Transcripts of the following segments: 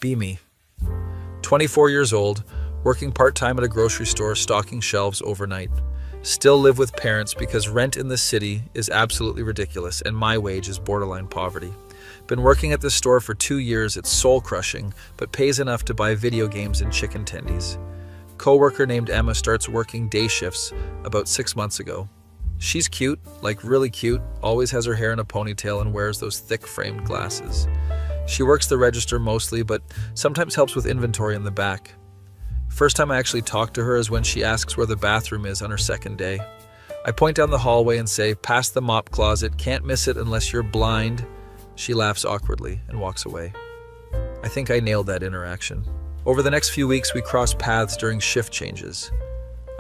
Be me. 24 years old, working part-time at a grocery store, stocking shelves overnight. Still live with parents because rent in this city is absolutely ridiculous and my wage is borderline poverty. Been working at this store for 2 years, it's soul-crushing, but pays enough to buy video games and chicken tendies. Coworker named Emma starts working day shifts about 6 months ago. She's cute, like really cute, always has her hair in a ponytail and wears those thick framed glasses. She works the register mostly, but sometimes helps with inventory in the back. First time I actually talk to her is when she asks where the bathroom is on her second day. I point down the hallway and say, "Past the mop closet, can't miss it unless you're blind." She laughs awkwardly and walks away. I think I nailed that interaction. Over the next few weeks, we cross paths during shift changes.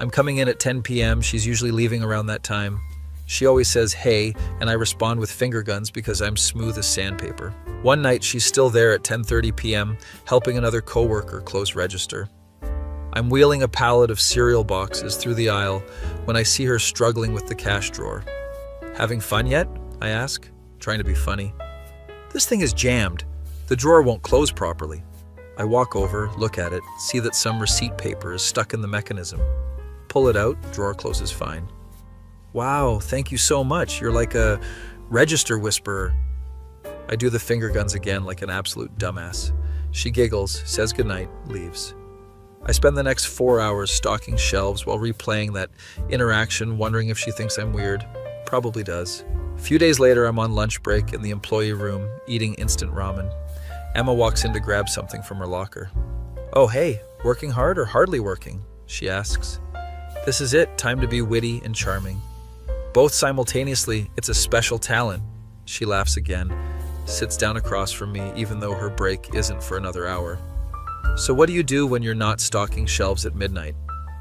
I'm coming in at 10 p.m., she's usually leaving around that time. She always says, "Hey," and I respond with finger guns because I'm smooth as sandpaper. One night, she's still there at 10:30 p.m., helping another coworker close register. I'm wheeling a pallet of cereal boxes through the aisle when I see her struggling with the cash drawer. "Having fun yet?" I ask, trying to be funny. "This thing is jammed. The drawer won't close properly." I walk over, look at it, see that some receipt paper is stuck in the mechanism. Pull it out, drawer closes fine. "Wow, thank you so much. You're like a register whisperer." I do the finger guns again like an absolute dumbass. She giggles, says goodnight, leaves. I spend the next 4 hours stocking shelves while replaying that interaction, wondering if she thinks I'm weird. Probably does. A few days later, I'm on lunch break in the employee room, eating instant ramen. Emma walks in to grab something from her locker. "Oh, hey, working hard or hardly working?" she asks. This is it, time to be witty and charming. Both simultaneously, it's a special talent. She laughs again, sits down across from me even though her break isn't for another hour. "So what do you do when you're not stocking shelves at midnight?"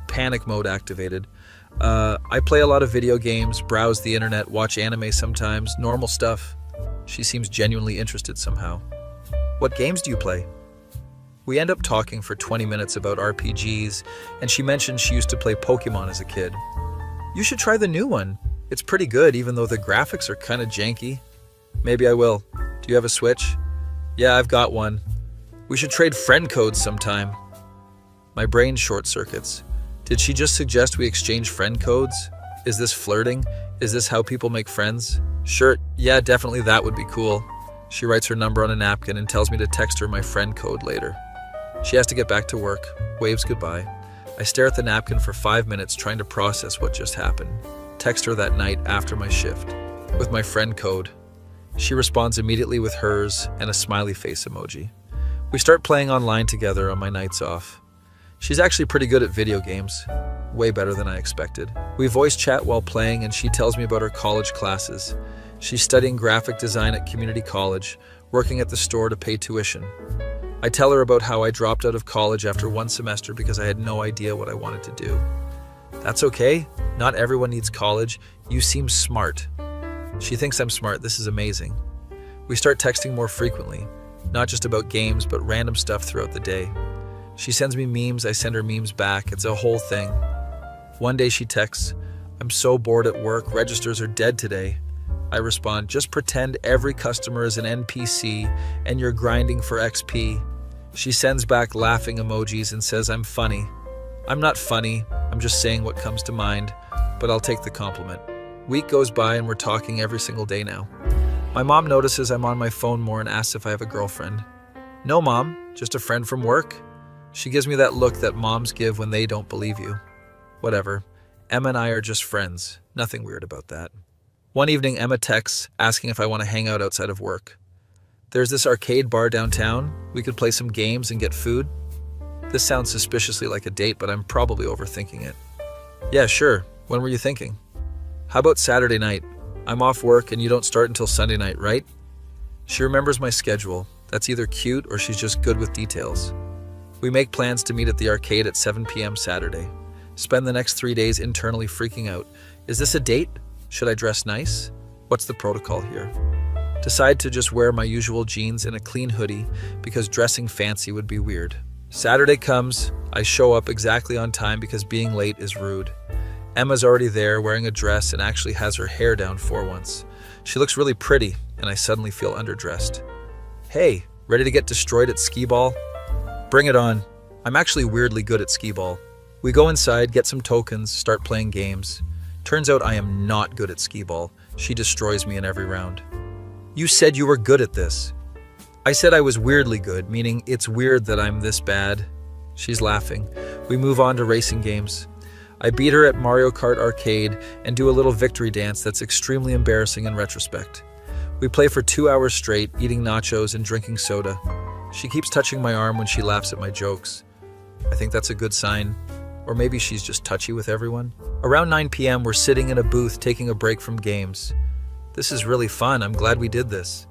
Panic mode activated. I play a lot of video games, browse the internet, watch anime sometimes, normal stuff." She seems genuinely interested somehow. "What games do you play?" We end up talking for 20 minutes about RPGs, and she mentioned she used to play Pokemon as a kid. "You should try the new one. It's pretty good, even though the graphics are kind of janky." "Maybe I will. Do you have a Switch?" "Yeah, I've got one. We should trade friend codes sometime." My brain short circuits. Did she just suggest we exchange friend codes? Is this flirting? Is this how people make friends? Sure, yeah, definitely that would be cool. She writes her number on a napkin and tells me to text her my friend code later. She has to get back to work, waves goodbye. I stare at the napkin for 5 minutes trying to process what just happened. Text her that night after my shift with my friend code. She responds immediately with hers and a smiley face emoji. We start playing online together on my nights off. She's actually pretty good at video games, way better than I expected. We voice chat while playing and she tells me about her college classes. She's studying graphic design at community college, working at the store to pay tuition. I tell her about how I dropped out of college after 1 semester because I had no idea what I wanted to do. "That's okay. Not everyone needs college. You seem smart." She thinks I'm smart. This is amazing. We start texting more frequently, not just about games, but random stuff throughout the day. She sends me memes, I send her memes back. It's a whole thing. One day she texts, "I'm so bored at work. Registers are dead today." I respond, "Just pretend every customer is an NPC and you're grinding for XP." She sends back laughing emojis and says I'm funny. I'm not funny, I'm just saying what comes to mind, but I'll take the compliment. Week goes by and we're talking every single day now. My mom notices I'm on my phone more and asks if I have a girlfriend. "No, Mom, just a friend from work." She gives me that look that moms give when they don't believe you. Whatever. Emma and I are just friends. Nothing weird about that. One evening, Emma texts asking if I want to hang out outside of work. "There's this arcade bar downtown. We could play some games and get food." This sounds suspiciously like a date, but I'm probably overthinking it. "Yeah, sure. When were you thinking?" "How about Saturday night? I'm off work and you don't start until Sunday night, right?" She remembers my schedule. That's either cute or she's just good with details. We make plans to meet at the arcade at 7 p.m. Saturday. Spend the next 3 days internally freaking out. Is this a date? Should I dress nice? What's the protocol here? Decide to just wear my usual jeans and a clean hoodie because dressing fancy would be weird. Saturday comes. I show up exactly on time because being late is rude. Emma's already there wearing a dress and actually has her hair down for once. She looks really pretty and I suddenly feel underdressed. "Hey, ready to get destroyed at skee ball?" Bring it on. I'm actually weirdly good at skee-ball. We go inside, get some tokens, start playing games. Turns out I am not good at skee-ball. She destroys me in every round. You said you were good at this. I said I was weirdly good, meaning it's weird that I'm this bad. She's laughing. We move on to racing games. I beat her at Mario Kart Arcade and do a little victory dance that's extremely embarrassing in retrospect. We play for 2 hours straight, eating nachos and drinking soda. She keeps touching my arm when she laughs at my jokes. I think that's a good sign. Or maybe she's just touchy with everyone. Around 9 p.m., we're sitting in a booth taking a break from games. This is really fun. I'm glad we did this.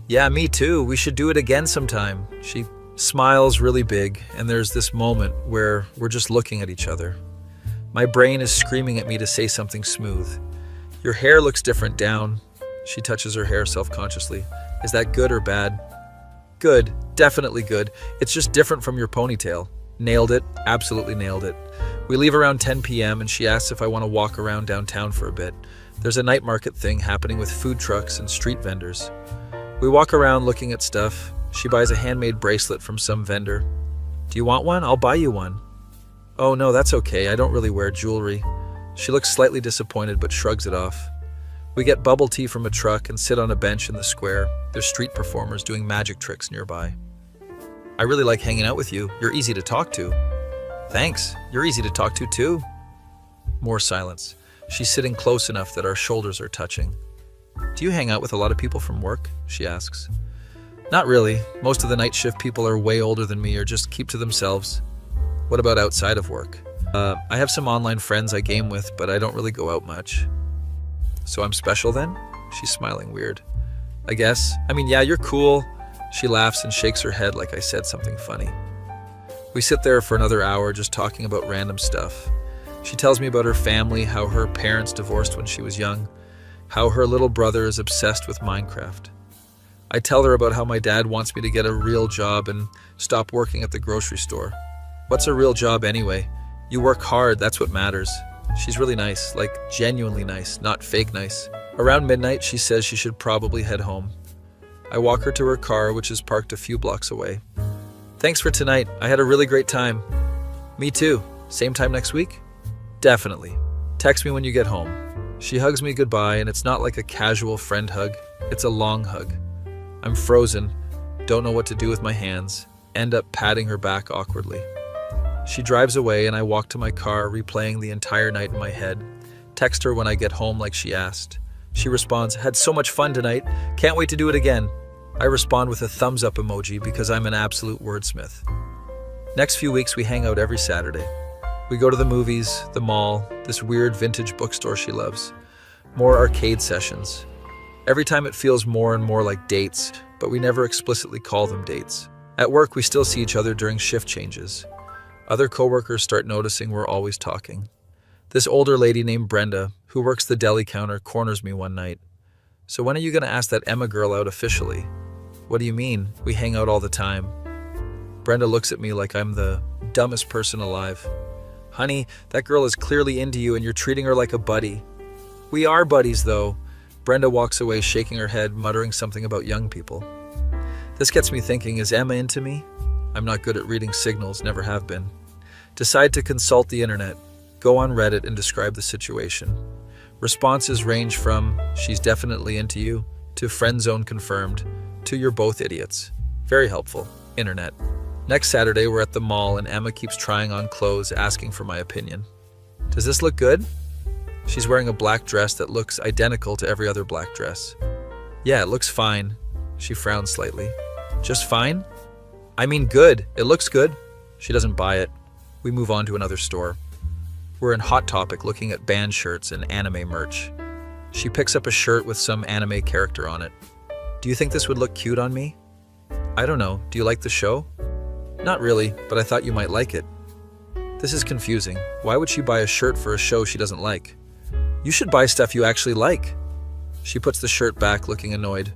Yeah, me too. We should do it again sometime. She smiles really big, and there's this moment where we're just looking at each other. My brain is screaming at me to say something smooth. Your hair looks different down. She touches her hair self-consciously. Is that good or bad? Good. Definitely good. It's just different from your ponytail. Nailed it. Absolutely nailed it. We leave around 10 p.m. and she asks if I want to walk around downtown for a bit. There's a night market thing happening with food trucks and street vendors. We walk around looking at stuff. She buys a handmade bracelet from some vendor. Do you want one? I'll buy you one. Oh no, that's okay. I don't really wear jewelry. She looks slightly disappointed but shrugs it off. We get bubble tea from a truck and sit on a bench in the square. There's street performers doing magic tricks nearby. I really like hanging out with you. You're easy to talk to. Thanks. You're easy to talk to too. More silence. She's sitting close enough that our shoulders are touching. Do you hang out with a lot of people from work? She asks. Not really. Most of the night shift people are way older than me or just keep to themselves. What about outside of work? I have some online friends I game with, but I don't really go out much. So I'm special then? She's smiling weird. I guess. I mean, yeah, you're cool. She laughs and shakes her head like I said something funny. We sit there for another hour just talking about random stuff. She tells me about her family, how her parents divorced when she was young, how her little brother is obsessed with Minecraft. I tell her about how my dad wants me to get a real job and stop working at the grocery store. What's a real job anyway? You work hard, that's what matters. She's really nice, like genuinely nice, not fake nice. Around midnight, she says she should probably head home. I walk her to her car, which is parked a few blocks away. Thanks for tonight. I had a really great time. Me too. Same time next week? Definitely. Text me when you get home. She hugs me goodbye, and it's not like a casual friend hug. It's a long hug. I'm frozen, don't know what to do with my hands, end up patting her back awkwardly. She drives away and I walk to my car, replaying the entire night in my head. Text her when I get home like she asked. She responds, had so much fun tonight, can't wait to do it again. I respond with a thumbs up emoji because I'm an absolute wordsmith. Next few weeks we hang out every Saturday. We go to the movies, the mall, this weird vintage bookstore she loves. More arcade sessions. Every time it feels more and more like dates, but we never explicitly call them dates. At work we still see each other during shift changes. Other coworkers start noticing we're always talking. This older lady named Brenda, who works the deli counter, corners me one night. So when are you going to ask that Emma girl out officially? What do you mean? We hang out all the time. Brenda looks at me like I'm the dumbest person alive. Honey, that girl is clearly into you and you're treating her like a buddy. We are buddies though. Brenda walks away shaking her head, muttering something about young people. This gets me thinking, is Emma into me? I'm not good at reading signals, never have been. Decide to consult the internet. Go on Reddit and describe the situation. Responses range from, she's definitely into you, to friend zone confirmed, to you're both idiots. Very helpful. Internet. Next Saturday, we're at the mall and Emma keeps trying on clothes, asking for my opinion. Does this look good? She's wearing a black dress that looks identical to every other black dress. Yeah, it looks fine. She frowns slightly. Just fine? I mean good. It looks good. She doesn't buy it. We move on to another store. We're in Hot Topic looking at band shirts and anime merch. She picks up a shirt with some anime character on it. Do you think this would look cute on me? I don't know. Do you like the show? Not really, but I thought you might like it. This is confusing. Why would she buy a shirt for a show she doesn't like? You should buy stuff you actually like. She puts the shirt back, looking annoyed.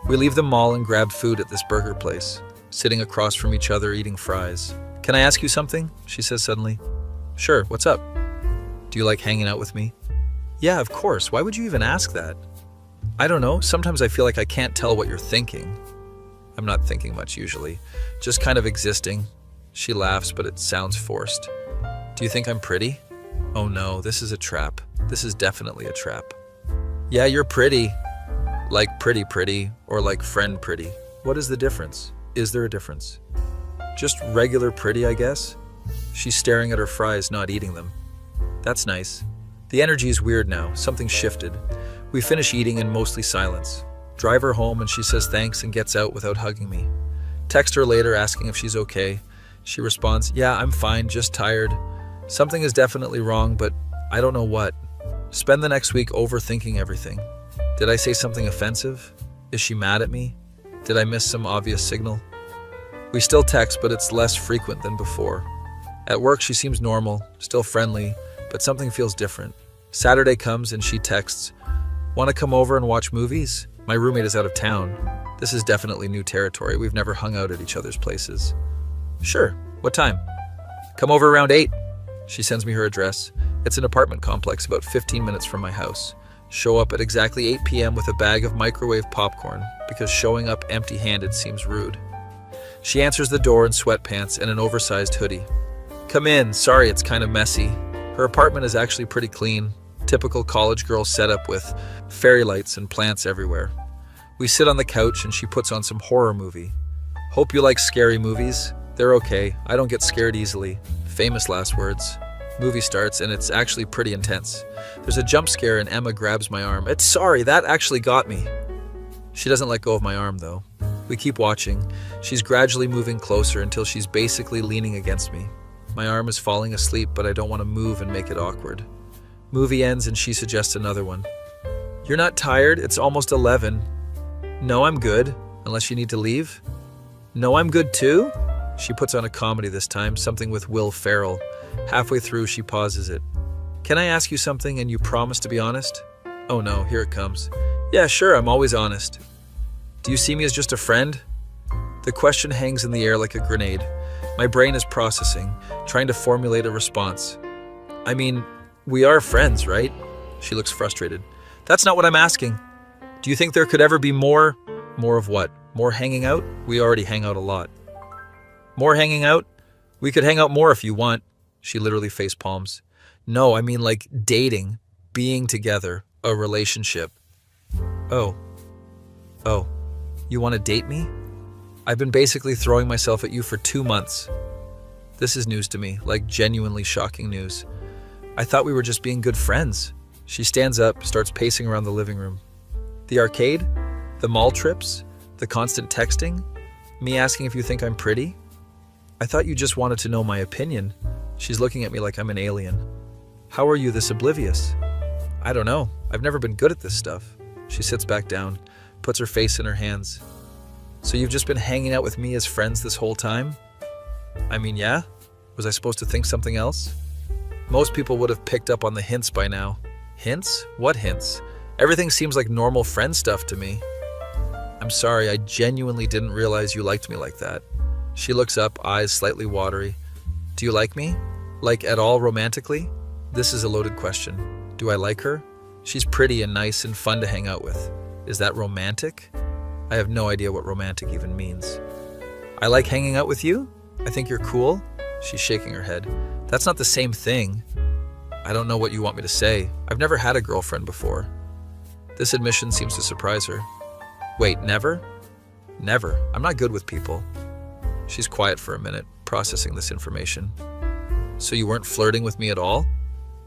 We leave the mall and grab food at this burger place, sitting across from each other eating fries. Can I ask you something? She says suddenly. Sure, what's up? Do you like hanging out with me? Yeah, of course. Why would you even ask that? I don't know. Sometimes I feel like I can't tell what you're thinking. I'm not thinking much usually. Just kind of existing. She laughs, but it sounds forced. Do you think I'm pretty? Oh no, this is a trap. This is definitely a trap. Yeah, you're pretty. Like pretty, or like friend pretty. What is the difference? Is there a difference? Just regular pretty, I guess? She's staring at her fries, not eating them. That's nice. The energy is weird now. Something shifted. We finish eating in mostly silence. Drive her home and she says thanks and gets out without hugging me. Text her later asking if she's okay. She responds, yeah, I'm fine, just tired. Something is definitely wrong, but I don't know what. Spend the next week overthinking everything. Did I say something offensive? Is she mad at me? Did I miss some obvious signal? We still text, but it's less frequent than before. At work, she seems normal, still friendly, but something feels different. Saturday comes and she texts, want to come over and watch movies? My roommate is out of town. This is definitely new territory. We've never hung out at each other's places. Sure. What time? Come over around 8. She sends me her address. It's an apartment complex about 15 minutes from my house. Show up at exactly 8 p.m. with a bag of microwave popcorn because showing up empty-handed seems rude. She answers the door in sweatpants and an oversized hoodie. Come in. Sorry, it's kind of messy. Her apartment is actually pretty clean. Typical college girl setup with fairy lights and plants everywhere. We sit on the couch and she puts on some horror movie. Hope you like scary movies. They're okay. I don't get scared easily. Famous last words. Movie starts and it's actually pretty intense. There's a jump scare and Emma grabs my arm. It's sorry, that actually got me. She doesn't let go of my arm though. We keep watching. She's gradually moving closer until she's basically leaning against me. My arm is falling asleep, but I don't want to move and make it awkward. Movie ends and she suggests another one. You're not tired? It's almost 11. No, I'm good. Unless you need to leave? No, I'm good too? She puts on a comedy this time, something with Will Ferrell. Halfway through, she pauses it. Can I ask you something and you promise to be honest? Oh no, here it comes. Yeah, sure, I'm always honest. Do you see me as just a friend? The question hangs in the air like a grenade. My brain is processing, trying to formulate a response. I mean, we are friends, right? She looks frustrated. That's not what I'm asking. Do you think there could ever be more? More of what? More hanging out? We already hang out a lot. More hanging out? We could hang out more if you want. She literally face palms. No, I mean like dating, being together, a relationship. Oh, you want to date me? I've been basically throwing myself at you for 2 months. This is news to me, like genuinely shocking news. I thought we were just being good friends. She stands up, starts pacing around the living room. The arcade? The mall trips? The constant texting? Me asking if you think I'm pretty? I thought you just wanted to know my opinion. She's looking at me like I'm an alien. How are you this oblivious? I don't know. I've never been good at this stuff. She sits back down, puts her face in her hands. So you've just been hanging out with me as friends this whole time? I mean, yeah? Was I supposed to think something else? Most people would have picked up on the hints by now. Hints? What hints? Everything seems like normal friend stuff to me. I'm sorry, I genuinely didn't realize you liked me like that. She looks up, eyes slightly watery. Do you like me? Like at all romantically? This is a loaded question. Do I like her? She's pretty and nice and fun to hang out with. Is that romantic? I have no idea what romantic even means. I like hanging out with you? I think you're cool? She's shaking her head. That's not the same thing. I don't know what you want me to say. I've never had a girlfriend before. This admission seems to surprise her. Wait, never? Never. I'm not good with people. She's quiet for a minute, processing this information. So you weren't flirting with me at all?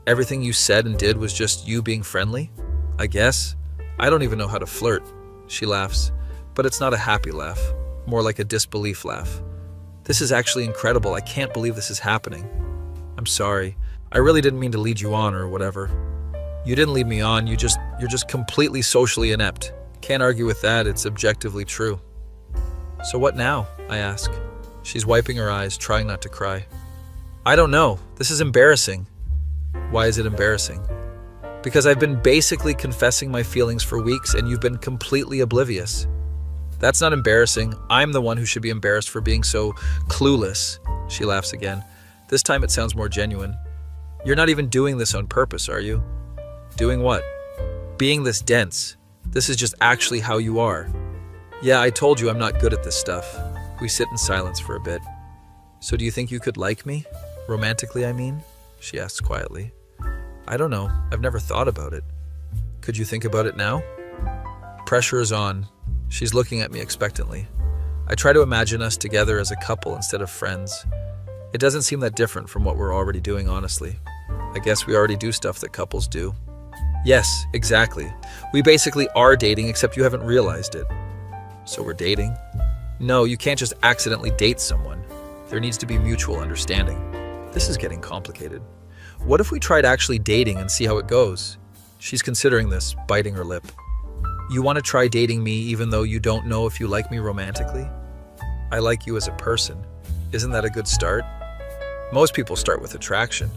Everything you said and did was just you being friendly? I guess. I don't even know how to flirt. She laughs, but it's not a happy laugh, more like a disbelief laugh. This is actually incredible. I can't believe this is happening. I'm sorry. I really didn't mean to lead you on or whatever. You didn't lead me on. You're just completely socially inept. Can't argue with that. It's objectively true. So what now? I ask. She's wiping her eyes, trying not to cry. I don't know. This is embarrassing. Why is it embarrassing? Because I've been basically confessing my feelings for weeks and you've been completely oblivious. That's not embarrassing. I'm the one who should be embarrassed for being so clueless. She laughs again. This time it sounds more genuine. You're not even doing this on purpose, are you? Doing what? Being this dense. This is just actually how you are. Yeah, I told you I'm not good at this stuff. We sit in silence for a bit. So do you think you could like me? Romantically, I mean? She asks quietly. I don't know. I've never thought about it. Could you think about it now? Pressure is on. She's looking at me expectantly. I try to imagine us together as a couple instead of friends. It doesn't seem that different from what we're already doing, honestly. I guess we already do stuff that couples do. Yes, exactly. We basically are dating, except you haven't realized it. So we're dating? No, you can't just accidentally date someone. There needs to be mutual understanding. This is getting complicated. What if we tried actually dating and see how it goes? She's considering this, biting her lip. You want to try dating me even though you don't know if you like me romantically? I like you as a person. Isn't that a good start? Most people start with attraction.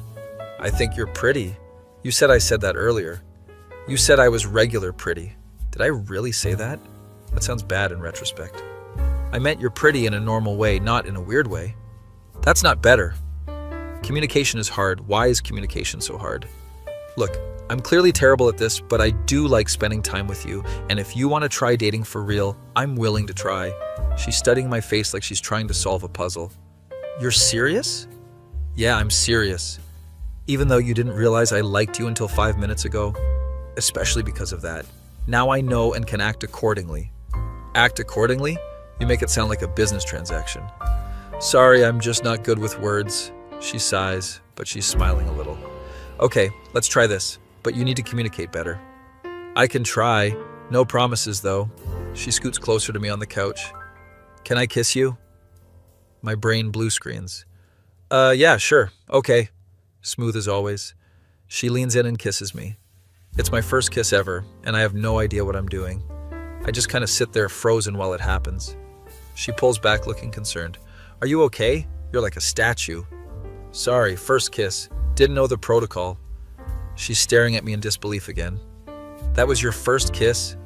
I think you're pretty. You said I said that earlier. You said I was regular pretty. Did I really say that? That sounds bad in retrospect. I meant you're pretty in a normal way, not in a weird way. That's not better. Communication is hard. Why is communication so hard? Look, I'm clearly terrible at this, but I do like spending time with you, and if you want to try dating for real, I'm willing to try. She's studying my face like she's trying to solve a puzzle. You're serious? Yeah, I'm serious. Even though you didn't realize I liked you until 5 minutes ago, especially because of that. Now I know and can act accordingly. Act accordingly? You make it sound like a business transaction. Sorry, I'm just not good with words. She sighs, but she's smiling a little. Okay, let's try this, but you need to communicate better. I can try. No promises, though. She scoots closer to me on the couch. Can I kiss you? My brain blue screens. Yeah, sure. Okay. Smooth as always. She leans in and kisses me. It's my first kiss ever, and I have no idea what I'm doing. I just kind of sit there frozen while it happens. She pulls back looking concerned. Are you okay? You're like a statue. Sorry, first kiss. Didn't know the protocol. She's staring at me in disbelief again. That was your first kiss?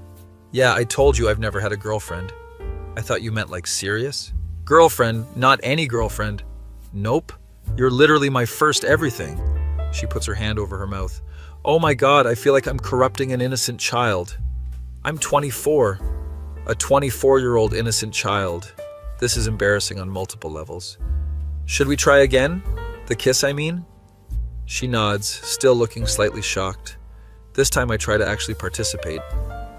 Yeah, I told you I've never had a girlfriend. I thought you meant like serious? Girlfriend, not any girlfriend. Nope. You're literally my first everything. She puts her hand over her mouth. Oh my God, I feel like I'm corrupting an innocent child. I'm 24. A 24-year-old innocent child. This is embarrassing on multiple levels. Should we try again? The kiss, I mean? She nods, still looking slightly shocked. This time I try to actually participate.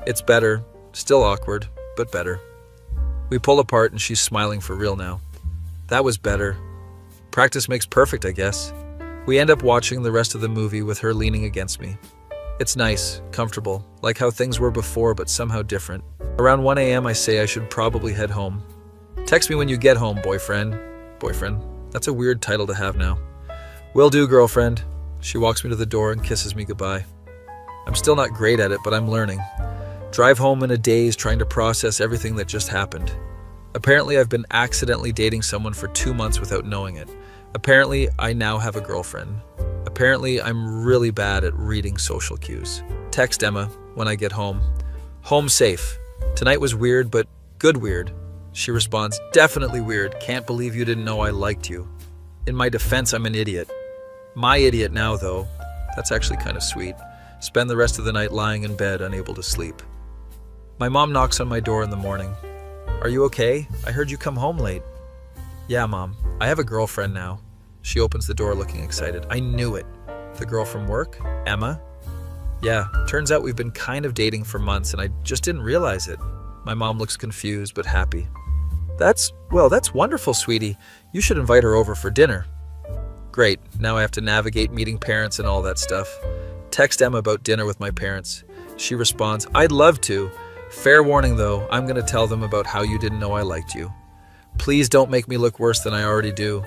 It's better, still awkward, but better. We pull apart and she's smiling for real now. That was better. Practice makes perfect, I guess. We end up watching the rest of the movie with her leaning against me. It's nice, comfortable, like how things were before but somehow different. Around 1 a.m. I say I should probably head home. Text me when you get home, boyfriend. Boyfriend? That's a weird title to have now. Will do, girlfriend. She walks me to the door and kisses me goodbye. I'm still not great at it, but I'm learning. Drive home in a daze trying to process everything that just happened. Apparently I've been accidentally dating someone for 2 months without knowing it. Apparently I now have a girlfriend. Apparently I'm really bad at reading social cues. Text Emma when I get home. Home safe. Tonight was weird, but good weird. She responds, definitely weird. Can't believe you didn't know I liked you. In my defense, I'm an idiot. My idiot now, though. That's actually kind of sweet. Spend the rest of the night lying in bed, unable to sleep. My mom knocks on my door in the morning. Are you okay? I heard you come home late. Yeah, Mom. I have a girlfriend now. She opens the door looking excited. I knew it. The girl from work? Emma? Yeah, turns out we've been kind of dating for months and I just didn't realize it. My mom looks confused but happy. That's wonderful, sweetie. You should invite her over for dinner. Great, now I have to navigate meeting parents and all that stuff. Text Emma about dinner with my parents. She responds, I'd love to. Fair warning though, I'm going to tell them about how you didn't know I liked you. Please don't make me look worse than I already do.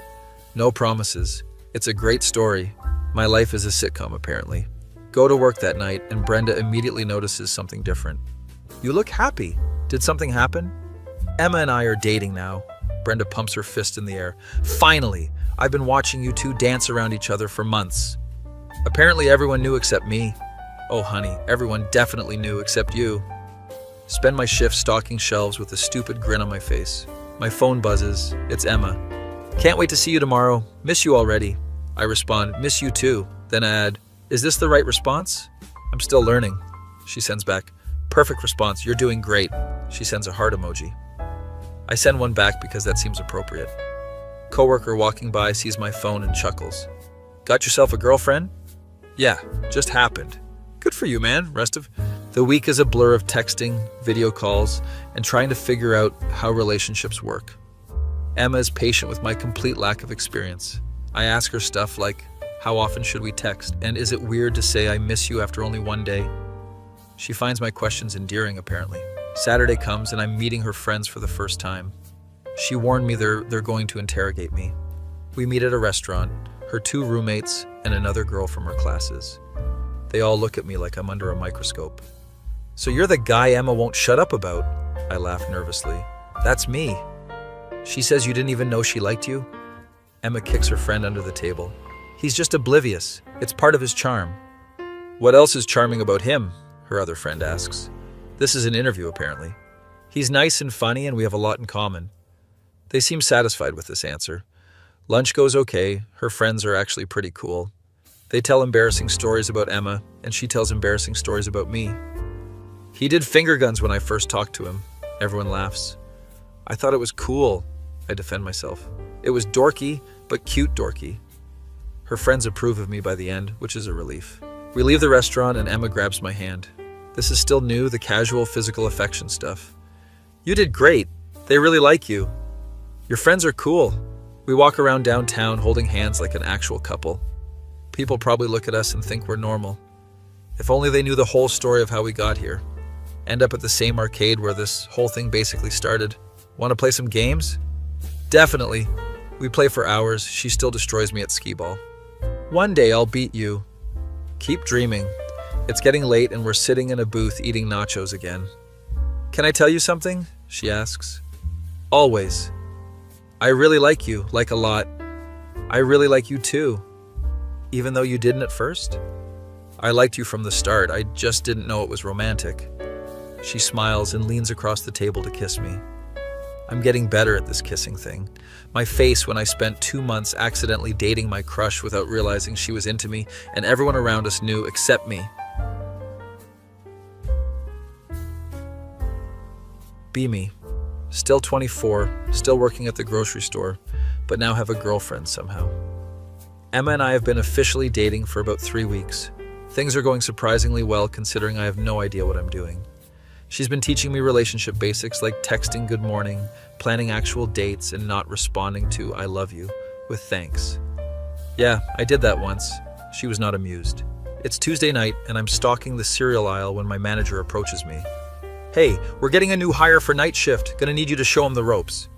No promises. It's a great story. My life is a sitcom, apparently. Go to work that night, and Brenda immediately notices something different. You look happy. Did something happen? Emma and I are dating now. Brenda pumps her fist in the air. Finally! I've been watching you two dance around each other for months. Apparently everyone knew except me. Oh honey, everyone definitely knew except you. Spend my shift stocking shelves with a stupid grin on my face. My phone buzzes. It's Emma. Can't wait to see you tomorrow. Miss you already. I respond, miss you too. Then I add, is this the right response? I'm still learning. She sends back, Perfect response. You're doing great. She sends a heart emoji. I send one back because that seems appropriate. Coworker walking by sees my phone and chuckles. Got yourself a girlfriend? Yeah, just happened. Good for you, man. Rest of the week is a blur of texting, video calls, and trying to figure out how relationships work. Emma is patient with my complete lack of experience. I ask her stuff like, how often should we text? And is it weird to say I miss you after only one day? She finds my questions endearing, apparently. Saturday comes and I'm meeting her friends for the first time. She warned me they're going to interrogate me. We meet at a restaurant, her 2 roommates and another girl from her classes. They all look at me like I'm under a microscope. So you're the guy Emma won't shut up about? I laugh nervously. That's me. She says you didn't even know she liked you? Emma kicks her friend under the table. He's just oblivious. It's part of his charm. What else is charming about him? Her other friend asks. This is an interview, apparently. He's nice and funny, and we have a lot in common. They seem satisfied with this answer. Lunch goes okay. Her friends are actually pretty cool. They tell embarrassing stories about Emma, and she tells embarrassing stories about me. He did finger guns when I first talked to him. Everyone laughs. I thought it was cool. I defend myself. It was dorky, but cute dorky. Her friends approve of me by the end, which is a relief. We leave the restaurant and Emma grabs my hand. This is still new, the casual physical affection stuff. You did great. They really like you. Your friends are cool. We walk around downtown holding hands like an actual couple. People probably look at us and think we're normal. If only they knew the whole story of how we got here. End up at the same arcade where this whole thing basically started. Want to play some games? Definitely. We play for hours. She still destroys me at skee-ball. One day I'll beat you. Keep dreaming. It's getting late and we're sitting in a booth eating nachos again. Can I tell you something? She asks. Always. I really like you, like a lot. I really like you too. Even though you didn't at first? I liked you from the start. I just didn't know it was romantic. She smiles and leans across the table to kiss me. I'm getting better at this kissing thing. My face when I spent 2 months accidentally dating my crush without realizing she was into me, and everyone around us knew except me. Be me. Still 24, still working at the grocery store, but now have a girlfriend somehow. Emma and I have been officially dating for about 3 weeks. Things are going surprisingly well considering I have no idea what I'm doing. She's been teaching me relationship basics like texting good morning, planning actual dates, and not responding to I love you with thanks. Yeah, I did that once. She was not amused. It's Tuesday night and I'm stalking the cereal aisle when my manager approaches me. Hey, we're getting a new hire for night shift. Gonna need you to show him the ropes.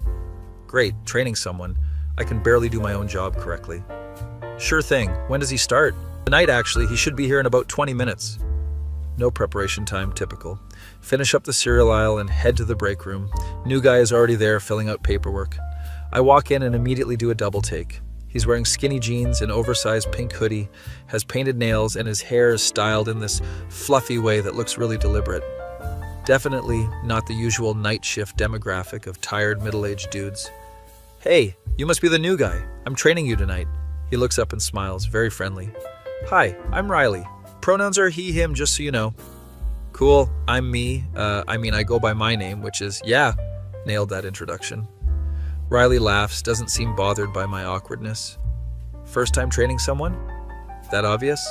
Great, training someone. I can barely do my own job correctly. Sure thing. When does he start? Tonight, actually. He should be here in about 20 minutes. No preparation time, typical. Finish up the cereal aisle and head to the break room. New guy is already there filling out paperwork. I walk in and immediately do a double take. He's wearing skinny jeans, an oversized pink hoodie, has painted nails, and his hair is styled in this fluffy way that looks really deliberate. Definitely not the usual night shift demographic of tired middle-aged dudes. Hey, you must be the new guy. I'm training you tonight. He looks up and smiles, very friendly. Hi, I'm Riley. Pronouns are he, him, just so you know. Cool, I'm me. I go by my name, which is, yeah, nailed that introduction. Riley laughs, doesn't seem bothered by my awkwardness. First time training someone? That obvious?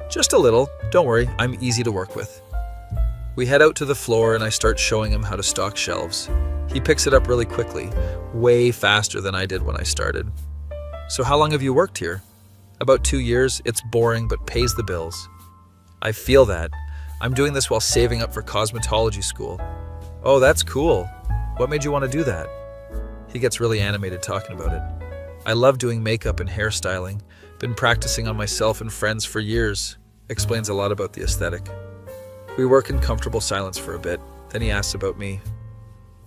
Just a little, don't worry, I'm easy to work with. We head out to the floor and I start showing him how to stock shelves. He picks it up really quickly, way faster than I did when I started. So how long have you worked here? About 2 years. It's boring but pays the bills. I feel that. I'm doing this while saving up for cosmetology school. Oh, that's cool. What made you want to do that? He gets really animated talking about it. I love doing makeup and hairstyling. Been practicing on myself and friends for years. Explains a lot about the aesthetic. We work in comfortable silence for a bit. Then he asks about me.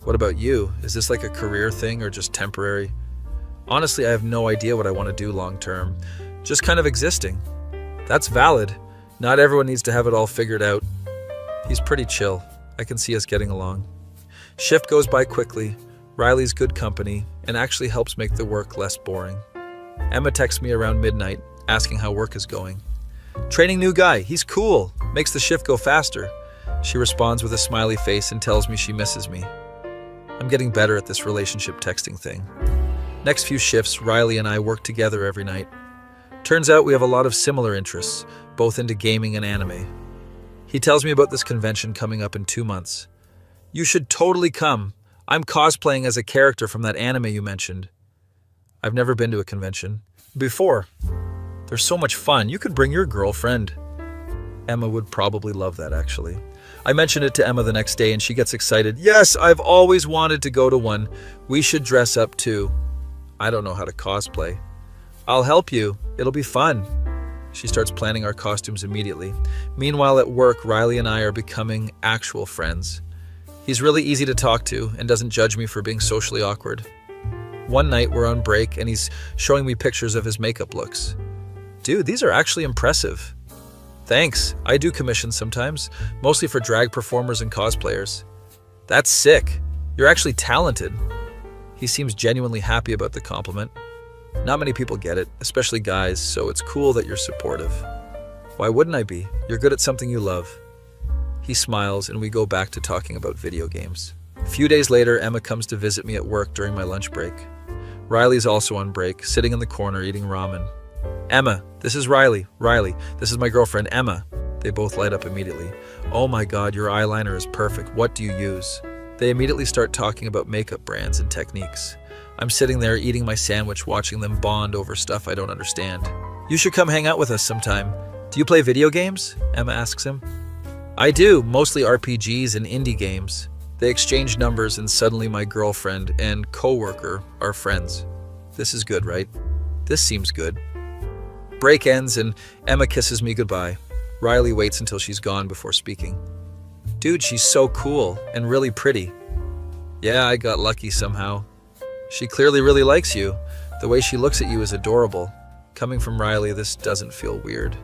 What about you? Is this like a career thing or just temporary? Honestly, I have no idea what I want to do long term. Just kind of existing. That's valid. Not everyone needs to have it all figured out. He's pretty chill. I can see us getting along. Shift goes by quickly. Riley's good company and actually helps make the work less boring. Emma texts me around midnight, asking how work is going. Training new guy. He's cool. Makes the shift go faster. She responds with a smiley face and tells me she misses me. I'm getting better at this relationship texting thing. Next few shifts, Riley and I work together every night. Turns out we have a lot of similar interests, both into gaming and anime. He tells me about this convention coming up in 2 months. You should totally come. I'm cosplaying as a character from that anime you mentioned. I've never been to a convention before. They're so much fun. You could bring your girlfriend. Emma would probably love that, actually. I mentioned it to Emma the next day and she gets excited. Yes, I've always wanted to go to one. We should dress up too. I don't know how to cosplay. I'll help you. It'll be fun. She starts planning our costumes immediately. Meanwhile, at work, Riley and I are becoming actual friends. He's really easy to talk to and doesn't judge me for being socially awkward. One night, we're on break and he's showing me pictures of his makeup looks. Dude, these are actually impressive. Thanks. I do commissions sometimes, mostly for drag performers and cosplayers. That's sick. You're actually talented. He seems genuinely happy about the compliment. Not many people get it, especially guys, so it's cool that you're supportive. Why wouldn't I be? You're good at something you love. He smiles and we go back to talking about video games. A few days later, Emma comes to visit me at work during my lunch break. Riley's also on break, sitting in the corner eating ramen. Emma, this is Riley. Riley, this is my girlfriend, Emma. They both light up immediately. Oh my God, your eyeliner is perfect. What do you use? They immediately start talking about makeup brands and techniques. I'm sitting there eating my sandwich, watching them bond over stuff I don't understand. You should come hang out with us sometime. Do you play video games? Emma asks him. I do, mostly RPGs and indie games. They exchange numbers and suddenly my girlfriend and coworker are friends. This is good, right? This seems good. Break ends and Emma kisses me goodbye. Riley waits until she's gone before speaking. Dude, she's so cool and really pretty. Yeah, I got lucky somehow. She clearly really likes you. The way she looks at you is adorable. Coming from Riley, this doesn't feel weird,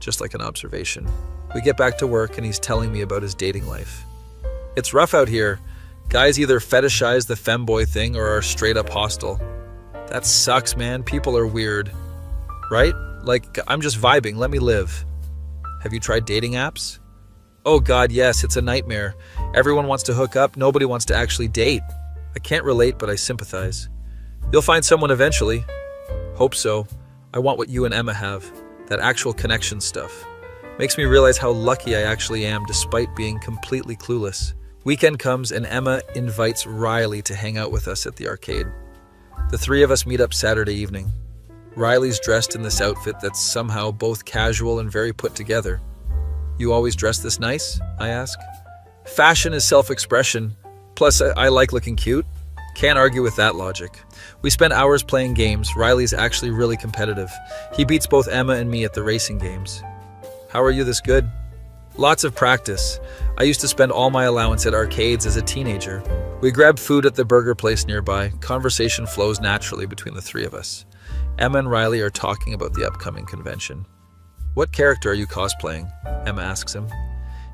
just like an observation. We get back to work and he's telling me about his dating life. It's rough out here. Guys either fetishize the femboy thing or are straight up hostile. That sucks, man. People are weird. Right? Like, I'm just vibing. Let me live. Have you tried dating apps? Oh God, yes, it's a nightmare. Everyone wants to hook up. Nobody wants to actually date. I can't relate, but I sympathize. You'll find someone eventually. Hope so. I want what you and Emma have. That actual connection stuff. Makes me realize how lucky I actually am despite being completely clueless. Weekend comes and Emma invites Riley to hang out with us at the arcade. The three of us meet up Saturday evening. Riley's dressed in this outfit that's somehow both casual and very put together. You always dress this nice? I ask. Fashion is self-expression. Plus, I like looking cute. Can't argue with that logic. We spend hours playing games. Riley's actually really competitive. He beats both Emma and me at the racing games. How are you this good? Lots of practice. I used to spend all my allowance at arcades as a teenager. We grab food at the burger place nearby. Conversation flows naturally between the three of us. Emma and Riley are talking about the upcoming convention. What character are you cosplaying? Emma asks him.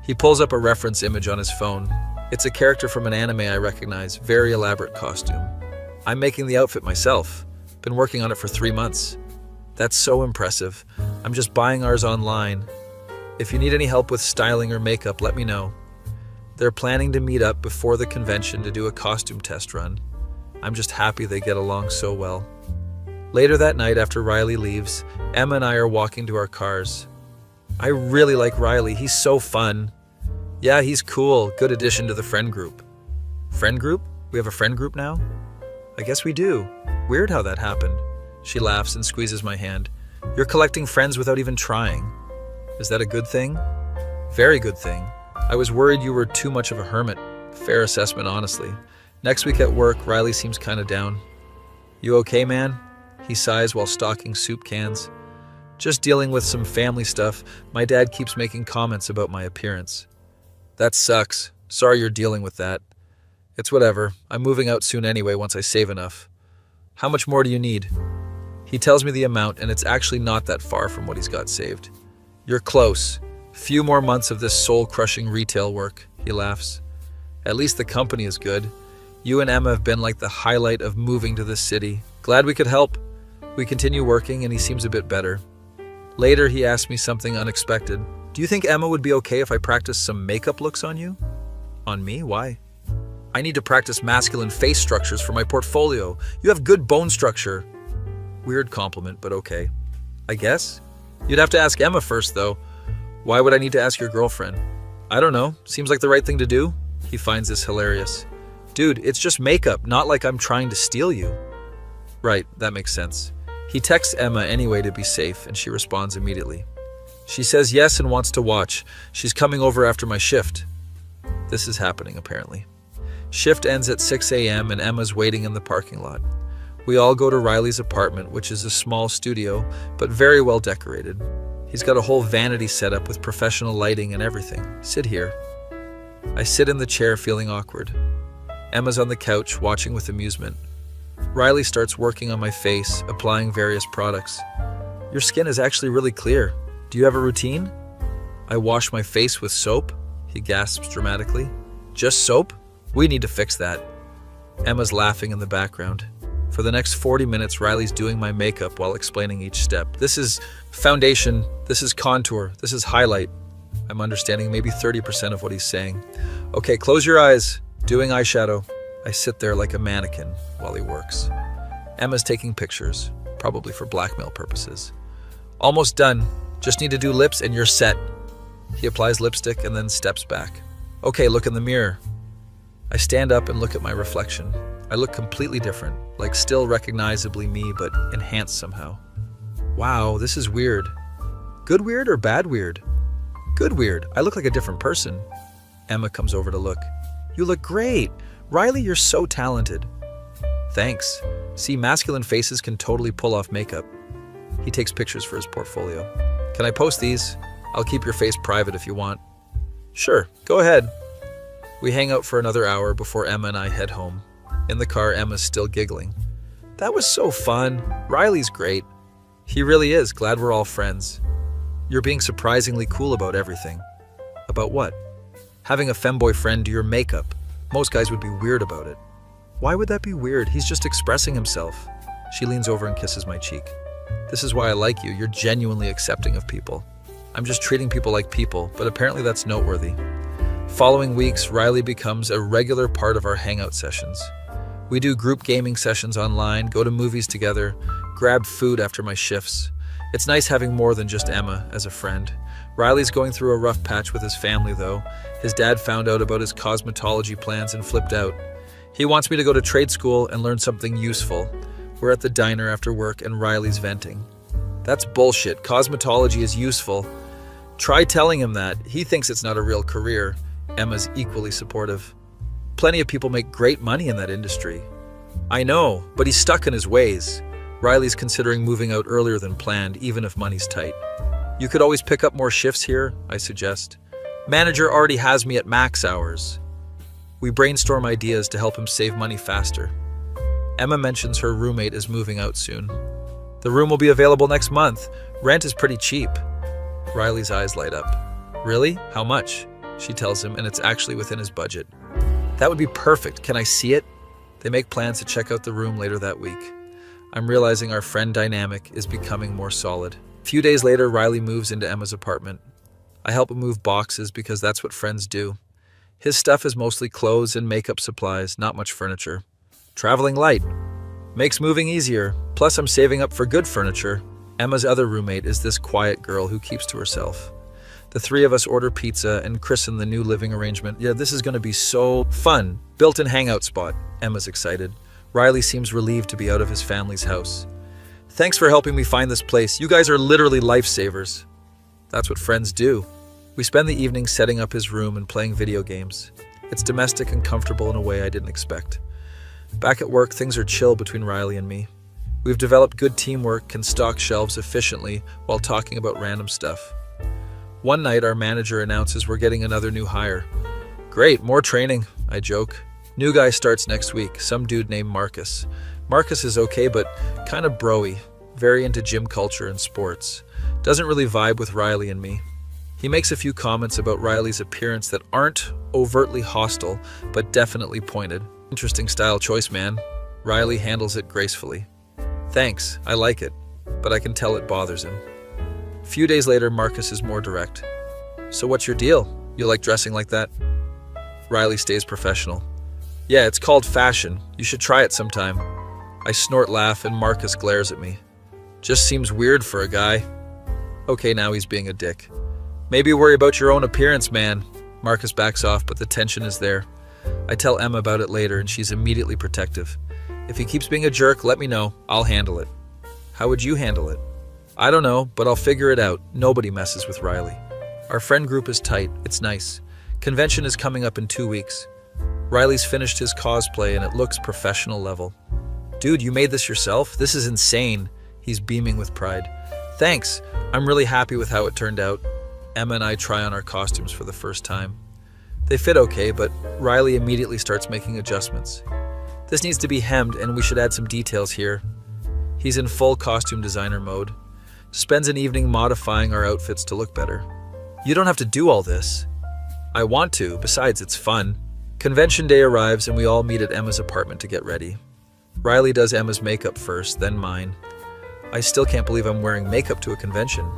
He pulls up a reference image on his phone. It's a character from an anime I recognize, very elaborate costume. I'm making the outfit myself. Been working on it for 3 months. That's so impressive. I'm just buying ours online. If you need any help with styling or makeup, let me know. They're planning to meet up before the convention to do a costume test run. I'm just happy they get along so well. Later that night, after Riley leaves, Emma and I are walking to our cars. I really like Riley. He's so fun. Yeah, he's cool. Good addition to the friend group. Friend group? We have a friend group now? I guess we do. Weird how that happened. She laughs and squeezes my hand. You're collecting friends without even trying. Is that a good thing? Very good thing. I was worried you were too much of a hermit. Fair assessment, honestly. Next week at work, Riley seems kind of down. You okay, man? He sighs while stocking soup cans. Just dealing with some family stuff. My dad keeps making comments about my appearance. That sucks. Sorry you're dealing with that. It's whatever. I'm moving out soon anyway once I save enough. How much more do you need? He tells me the amount and it's actually not that far from what he's got saved. You're close. Few more months of this soul-crushing retail work, he laughs. At least the company is good. You and Emma have been like the highlight of moving to this city. Glad we could help. We continue working and he seems a bit better. Later, he asked me something unexpected. Do you think Emma would be okay if I practiced some makeup looks on you? On me? Why? I need to practice masculine face structures for my portfolio. You have good bone structure. Weird compliment, but okay. I guess? You'd have to ask Emma first, though. Why would I need to ask your girlfriend? I don't know. Seems like the right thing to do. He finds this hilarious. Dude, it's just makeup, not like I'm trying to steal you. Right, that makes sense. He texts Emma anyway to be safe, and she responds immediately. She says yes and wants to watch. She's coming over after my shift. This is happening, apparently. Shift ends at 6 a.m. and Emma's waiting in the parking lot. We all go to Riley's apartment, which is a small studio, but very well decorated. He's got a whole vanity set up with professional lighting and everything. Sit here. I sit in the chair feeling awkward. Emma's on the couch, watching with amusement. Riley starts working on my face, applying various products. Your skin is actually really clear. Do you have a routine? I wash my face with soap, he gasps dramatically. Just soap? We need to fix that. Emma's laughing in the background. For the next 40 minutes, Riley's doing my makeup while explaining each step. This is foundation, this is contour, this is highlight. I'm understanding maybe 30% of what he's saying. Okay, close your eyes. Doing eyeshadow. I sit there like a mannequin while he works. Emma's taking pictures, probably for blackmail purposes. Almost done. Just need to do lips and you're set. He applies lipstick and then steps back. Okay, look in the mirror. I stand up and look at my reflection. I look completely different, like still recognizably me, but enhanced somehow. Wow, this is weird. Good weird or bad weird? Good weird. I look like a different person. Emma comes over to look. You look great. Riley, you're so talented. Thanks. See, masculine faces can totally pull off makeup. He takes pictures for his portfolio. Can I post these? I'll keep your face private if you want. Sure, go ahead. We hang out for another hour before Emma and I head home. In the car, Emma's still giggling. That was so fun. Riley's great. He really is. Glad we're all friends. You're being surprisingly cool about everything. About what? Having a femboy friend do your makeup. Most guys would be weird about it. Why would that be weird? He's just expressing himself. She leans over and kisses my cheek. This is why I like you. You're genuinely accepting of people. I'm just treating people like people, but apparently that's noteworthy. Following weeks, Riley becomes a regular part of our hangout sessions. We do group gaming sessions online, go to movies together, grab food after my shifts. It's nice having more than just Emma as a friend. Riley's going through a rough patch with his family, though. His dad found out about his cosmetology plans and flipped out. He wants me to go to trade school and learn something useful. We're at the diner after work and Riley's venting. That's bullshit. Cosmetology is useful. Try telling him that. He thinks it's not a real career. Emma's equally supportive. Plenty of people make great money in that industry. I know, but he's stuck in his ways. Riley's considering moving out earlier than planned, even if money's tight. You could always pick up more shifts here, I suggest. Manager already has me at max hours. We brainstorm ideas to help him save money faster. Emma mentions her roommate is moving out soon. The room will be available next month. Rent is pretty cheap. Riley's eyes light up. Really? How much? She tells him, and it's actually within his budget. That would be perfect. Can I see it? They make plans to check out the room later that week. I'm realizing our friend dynamic is becoming more solid. A few days later, Riley moves into Emma's apartment. I help him move boxes because that's what friends do. His stuff is mostly clothes and makeup supplies, not much furniture. Traveling light. Makes moving easier. Plus, I'm saving up for good furniture. Emma's other roommate is this quiet girl who keeps to herself. The three of us order pizza and christen the new living arrangement. Yeah, this is going to be so fun. Built-in hangout spot. Emma's excited. Riley seems relieved to be out of his family's house. Thanks for helping me find this place. You guys are literally lifesavers. That's what friends do. We spend the evening setting up his room and playing video games. It's domestic and comfortable in a way I didn't expect. Back at work, things are chill between Riley and me. We've developed good teamwork, can stock shelves efficiently while talking about random stuff. One night, our manager announces we're getting another new hire. Great, more training, I joke. New guy starts next week, some dude named Marcus. Marcus is okay, but kind of bro-y, very into gym culture and sports. Doesn't really vibe with Riley and me. He makes a few comments about Riley's appearance that aren't overtly hostile, but definitely pointed. Interesting style choice, man. Riley handles it gracefully. Thanks, I like it, but I can tell it bothers him. A few days later, Marcus is more direct. So what's your deal? You like dressing like that? Riley stays professional. Yeah, it's called fashion. You should try it sometime. I snort laugh and Marcus glares at me. Just seems weird for a guy. Okay, now he's being a dick. Maybe worry about your own appearance, man. Marcus backs off, but the tension is there. I tell Emma about it later and she's immediately protective. If he keeps being a jerk, let me know. I'll handle it. How would you handle it? I don't know, but I'll figure it out. Nobody messes with Riley. Our friend group is tight. It's nice. Convention is coming up in 2 weeks. Riley's finished his cosplay and it looks professional level. Dude, you made this yourself? This is insane. He's beaming with pride. Thanks. I'm really happy with how it turned out. Emma and I try on our costumes for the first time. They fit okay, but Riley immediately starts making adjustments. This needs to be hemmed and we should add some details here. He's in full costume designer mode. Spends an evening modifying our outfits to look better. You don't have to do all this. I want to, besides it's fun. Convention day arrives and we all meet at Emma's apartment to get ready. Riley does Emma's makeup first, then mine. I still can't believe I'm wearing makeup to a convention.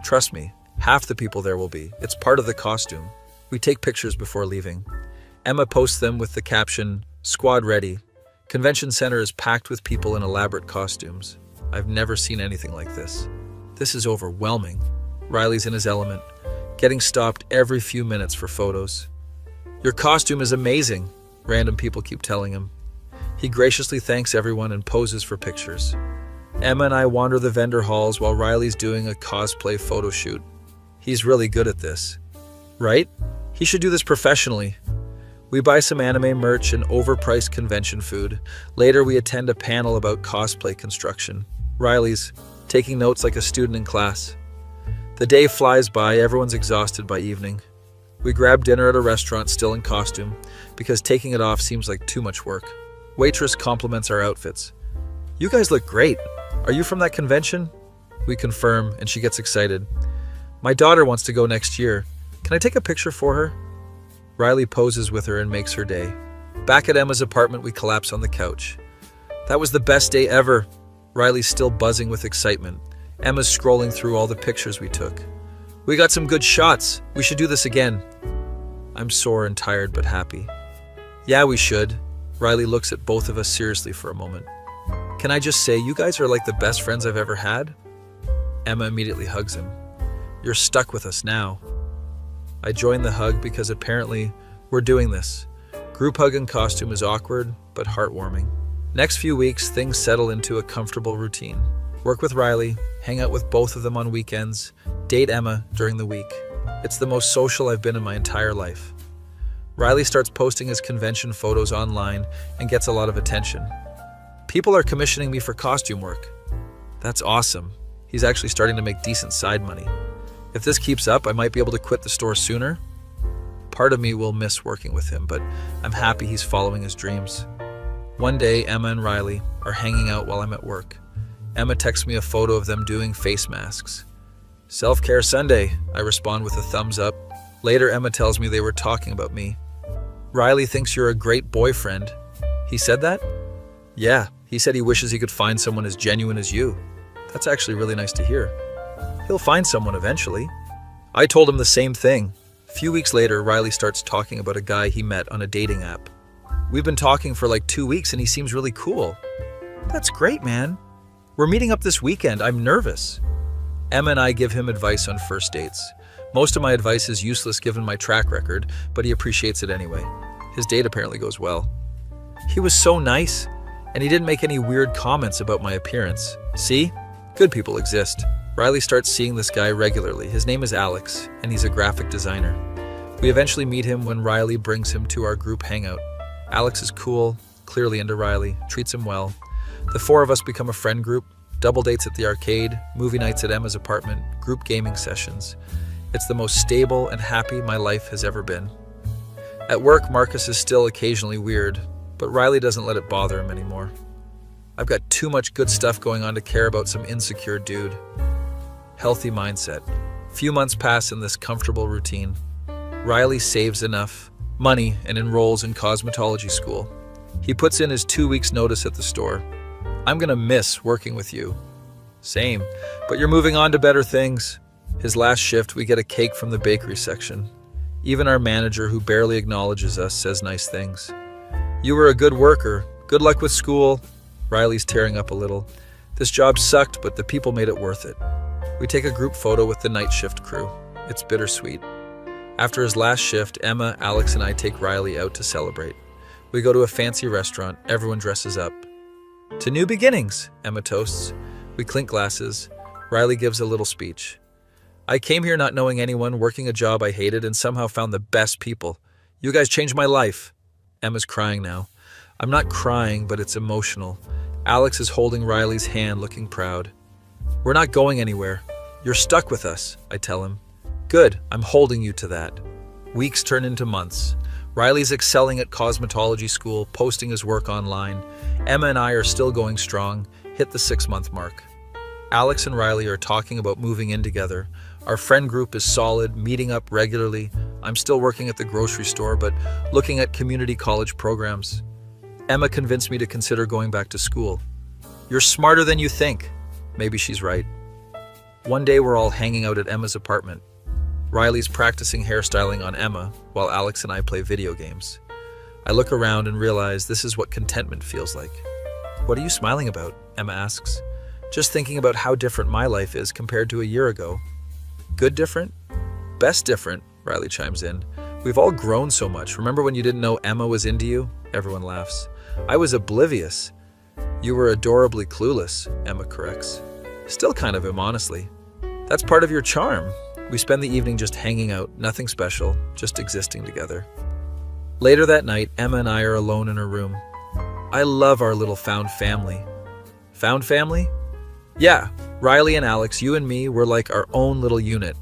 Trust me, half the people there will be. It's part of the costume. We take pictures before leaving. Emma posts them with the caption, "Squad ready." Convention center is packed with people in elaborate costumes. I've never seen anything like this. This is overwhelming. Riley's in his element, getting stopped every few minutes for photos. Your costume is amazing, random people keep telling him. He graciously thanks everyone and poses for pictures. Emma and I wander the vendor halls while Riley's doing a cosplay photo shoot. He's really good at this. Right? He should do this professionally. We buy some anime merch and overpriced convention food. Later, we attend a panel about cosplay construction. Riley's taking notes like a student in class. The day flies by, everyone's exhausted by evening. We grab dinner at a restaurant still in costume because taking it off seems like too much work. Waitress compliments our outfits. You guys look great. Are you from that convention? We confirm and she gets excited. My daughter wants to go next year. Can I take a picture for her? Riley poses with her and makes her day. Back at Emma's apartment, we collapse on the couch. That was the best day ever. Riley's still buzzing with excitement. Emma's scrolling through all the pictures we took. We got some good shots. We should do this again. I'm sore and tired but happy. Yeah, we should. Riley looks at both of us seriously for a moment. Can I just say, you guys are like the best friends I've ever had? Emma immediately hugs him. You're stuck with us now. I join the hug because apparently we're doing this. Group hug in costume is awkward but heartwarming. Next few weeks, things settle into a comfortable routine. Work with Riley, hang out with both of them on weekends, date Emma during the week. It's the most social I've been in my entire life. Riley starts posting his convention photos online and gets a lot of attention. People are commissioning me for costume work. That's awesome. He's actually starting to make decent side money. If this keeps up, I might be able to quit the store sooner. Part of me will miss working with him, but I'm happy he's following his dreams. One day, Emma and Riley are hanging out while I'm at work. Emma texts me a photo of them doing face masks. Self-care Sunday, I respond with a thumbs up. Later, Emma tells me they were talking about me. Riley thinks you're a great boyfriend. He said that? Yeah, he said he wishes he could find someone as genuine as you. That's actually really nice to hear. He'll find someone eventually. I told him the same thing. A few weeks later, Riley starts talking about a guy he met on a dating app. We've been talking for like 2 weeks and he seems really cool. That's great, man. We're meeting up this weekend. I'm nervous. Emma and I give him advice on first dates. Most of my advice is useless given my track record, but he appreciates it anyway. His date apparently goes well. He was so nice, and he didn't make any weird comments about my appearance. See? Good people exist. Riley starts seeing this guy regularly. His name is Alex, and he's a graphic designer. We eventually meet him when Riley brings him to our group hangout. Alex is cool, clearly into Riley, treats him well. The four of us become a friend group, double dates at the arcade, movie nights at Emma's apartment, group gaming sessions. It's the most stable and happy my life has ever been. At work, Marcus is still occasionally weird, but Riley doesn't let it bother him anymore. I've got too much good stuff going on to care about some insecure dude. Healthy mindset. Few months pass in this comfortable routine. Riley saves enough money and enrolls in cosmetology school. He puts in his 2 weeks notice at the store. I'm gonna miss working with you. Same, but you're moving on to better things. His last shift, we get a cake from the bakery section. Even our manager, who barely acknowledges us, says nice things. You were a good worker. Good luck with school. Riley's tearing up a little. This job sucked, but the people made it worth it. We take a group photo with the night shift crew. It's bittersweet. After his last shift, Emma, Alex, and I take Riley out to celebrate. We go to a fancy restaurant. Everyone dresses up. To new beginnings, Emma toasts. We clink glasses. Riley gives a little speech. I came here not knowing anyone, working a job I hated, and somehow found the best people. You guys changed my life. Emma's crying now. I'm not crying, but it's emotional. Alex is holding Riley's hand, looking proud. We're not going anywhere. You're stuck with us, I tell him. Good, I'm holding you to that. Weeks turn into months. Riley's excelling at cosmetology school, posting his work online. Emma and I are still going strong, hit the 6-month mark. Alex and Riley are talking about moving in together. Our friend group is solid, meeting up regularly. I'm still working at the grocery store, but looking at community college programs. Emma convinced me to consider going back to school. You're smarter than you think. Maybe she's right. One day we're all hanging out at Emma's apartment. Riley's practicing hairstyling on Emma, while Alex and I play video games. I look around and realize this is what contentment feels like. What are you smiling about? Emma asks. Just thinking about how different my life is compared to a year ago. Good different? Best different, Riley chimes in. We've all grown so much. Remember when you didn't know Emma was into you? Everyone laughs. I was oblivious. You were adorably clueless, Emma corrects. Still kind of him, honestly. That's part of your charm. We spend the evening just hanging out, nothing special, just existing together. Later that night, Emma and I are alone in her room. I love our little found family. Found family? Yeah, Riley and Alex, you and me, we're like our own little unit.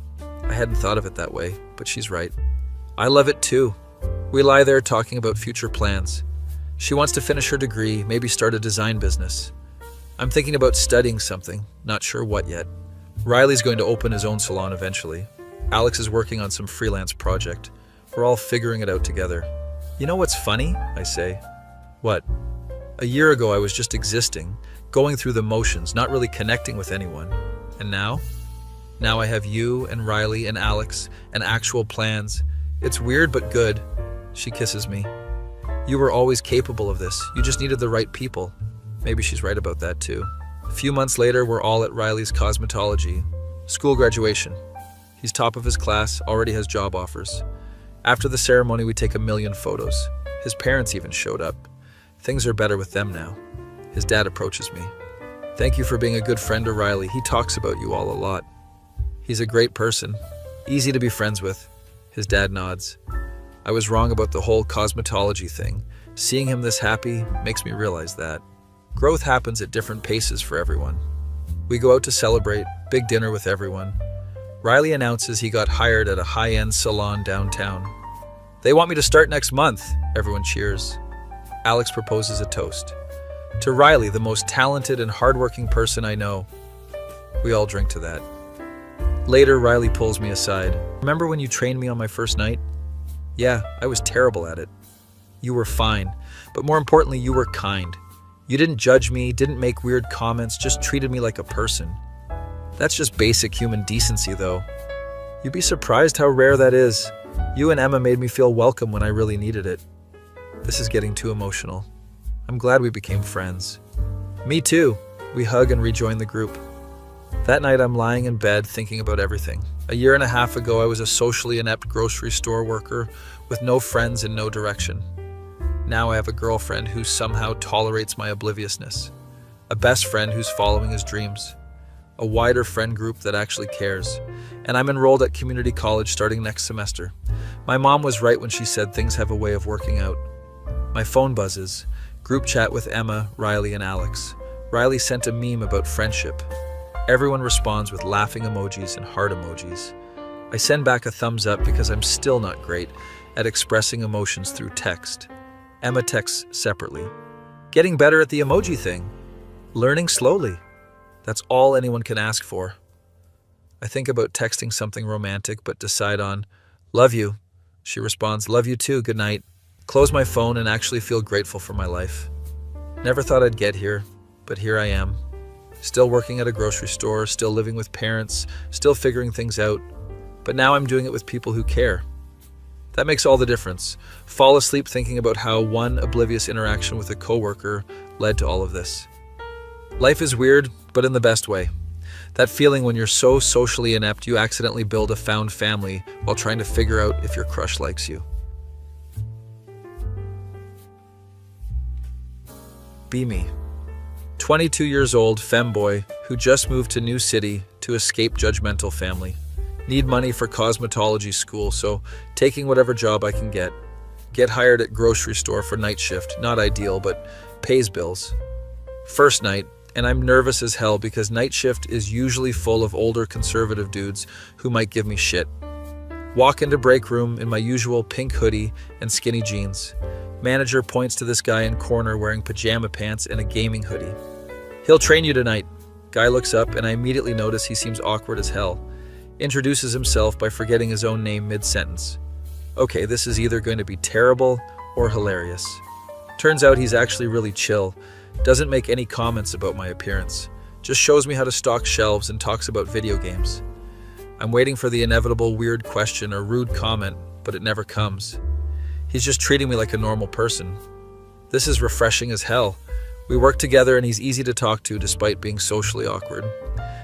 I hadn't thought of it that way, but she's right. I love it too. We lie there talking about future plans. She wants to finish her degree, maybe start a design business. I'm thinking about studying something, not sure what yet. Riley's going to open his own salon eventually. Alex is working on some freelance project. We're all figuring it out together. You know what's funny? I say. What? A year ago I was just existing, going through the motions, not really connecting with anyone. And now? Now I have you and Riley and Alex and actual plans. It's weird but good. She kisses me. You were always capable of this. You just needed the right people. Maybe she's right about that too. A few months later, we're all at Riley's cosmetology. School graduation. He's top of his class, already has job offers. After the ceremony, we take a million photos. His parents even showed up. Things are better with them now. His dad approaches me. Thank you for being a good friend to Riley. He talks about you all a lot. He's a great person. Easy to be friends with. His dad nods. I was wrong about the whole cosmetology thing. Seeing him this happy makes me realize that. Growth happens at different paces for everyone. We go out to celebrate, big dinner with everyone. Riley announces he got hired at a high-end salon downtown. They want me to start next month. Everyone cheers. Alex proposes a toast. To Riley, the most talented and hardworking person I know. We all drink to that. Later, Riley pulls me aside. Remember when you trained me on my first night? Yeah, I was terrible at it. You were fine, but more importantly, you were kind. You didn't judge me, didn't make weird comments, just treated me like a person. That's just basic human decency, though. You'd be surprised how rare that is. You and Emma made me feel welcome when I really needed it. This is getting too emotional. I'm glad we became friends. Me too. We hug and rejoin the group. That night, I'm lying in bed thinking about everything. A year and a half ago, I was a socially inept grocery store worker with no friends and no direction. Now I have a girlfriend who somehow tolerates my obliviousness, a best friend who's following his dreams, a wider friend group that actually cares, and I'm enrolled at community college starting next semester. My mom was right when she said things have a way of working out. My phone buzzes, group chat with Emma, Riley, and Alex. Riley sent a meme about friendship. Everyone responds with laughing emojis and heart emojis. I send back a thumbs up because I'm still not great at expressing emotions through text. Emma texts separately. Getting better at the emoji thing. Learning slowly. That's all anyone can ask for. I think about texting something romantic but decide on, love you. She responds, love you too, good night. Close my phone and actually feel grateful for my life. Never thought I'd get here, but here I am. Still working at a grocery store, still living with parents, still figuring things out. But now I'm doing it with people who care. That makes all the difference. Fall asleep thinking about how one oblivious interaction with a coworker led to all of this. Life is weird, but in the best way. That feeling when you're so socially inept you accidentally build a found family while trying to figure out if your crush likes you. Be me. 22 years old femboy who just moved to new city to escape judgmental family. Need money for cosmetology school, so taking whatever job I can get. Get hired at grocery store for night shift, not ideal, but pays bills. First night, and I'm nervous as hell because night shift is usually full of older conservative dudes who might give me shit. Walk into break room in my usual pink hoodie and skinny jeans. Manager points to this guy in corner wearing pajama pants and a gaming hoodie. He'll train you tonight. Guy looks up and I immediately notice he seems awkward as hell. Introduces himself by forgetting his own name mid-sentence. Okay, this is either going to be terrible or hilarious. Turns out he's actually really chill. Doesn't make any comments about my appearance. Just shows me how to stock shelves and talks about video games. I'm waiting for the inevitable weird question or rude comment, but it never comes. He's just treating me like a normal person. This is refreshing as hell. We work together and he's easy to talk to despite being socially awkward.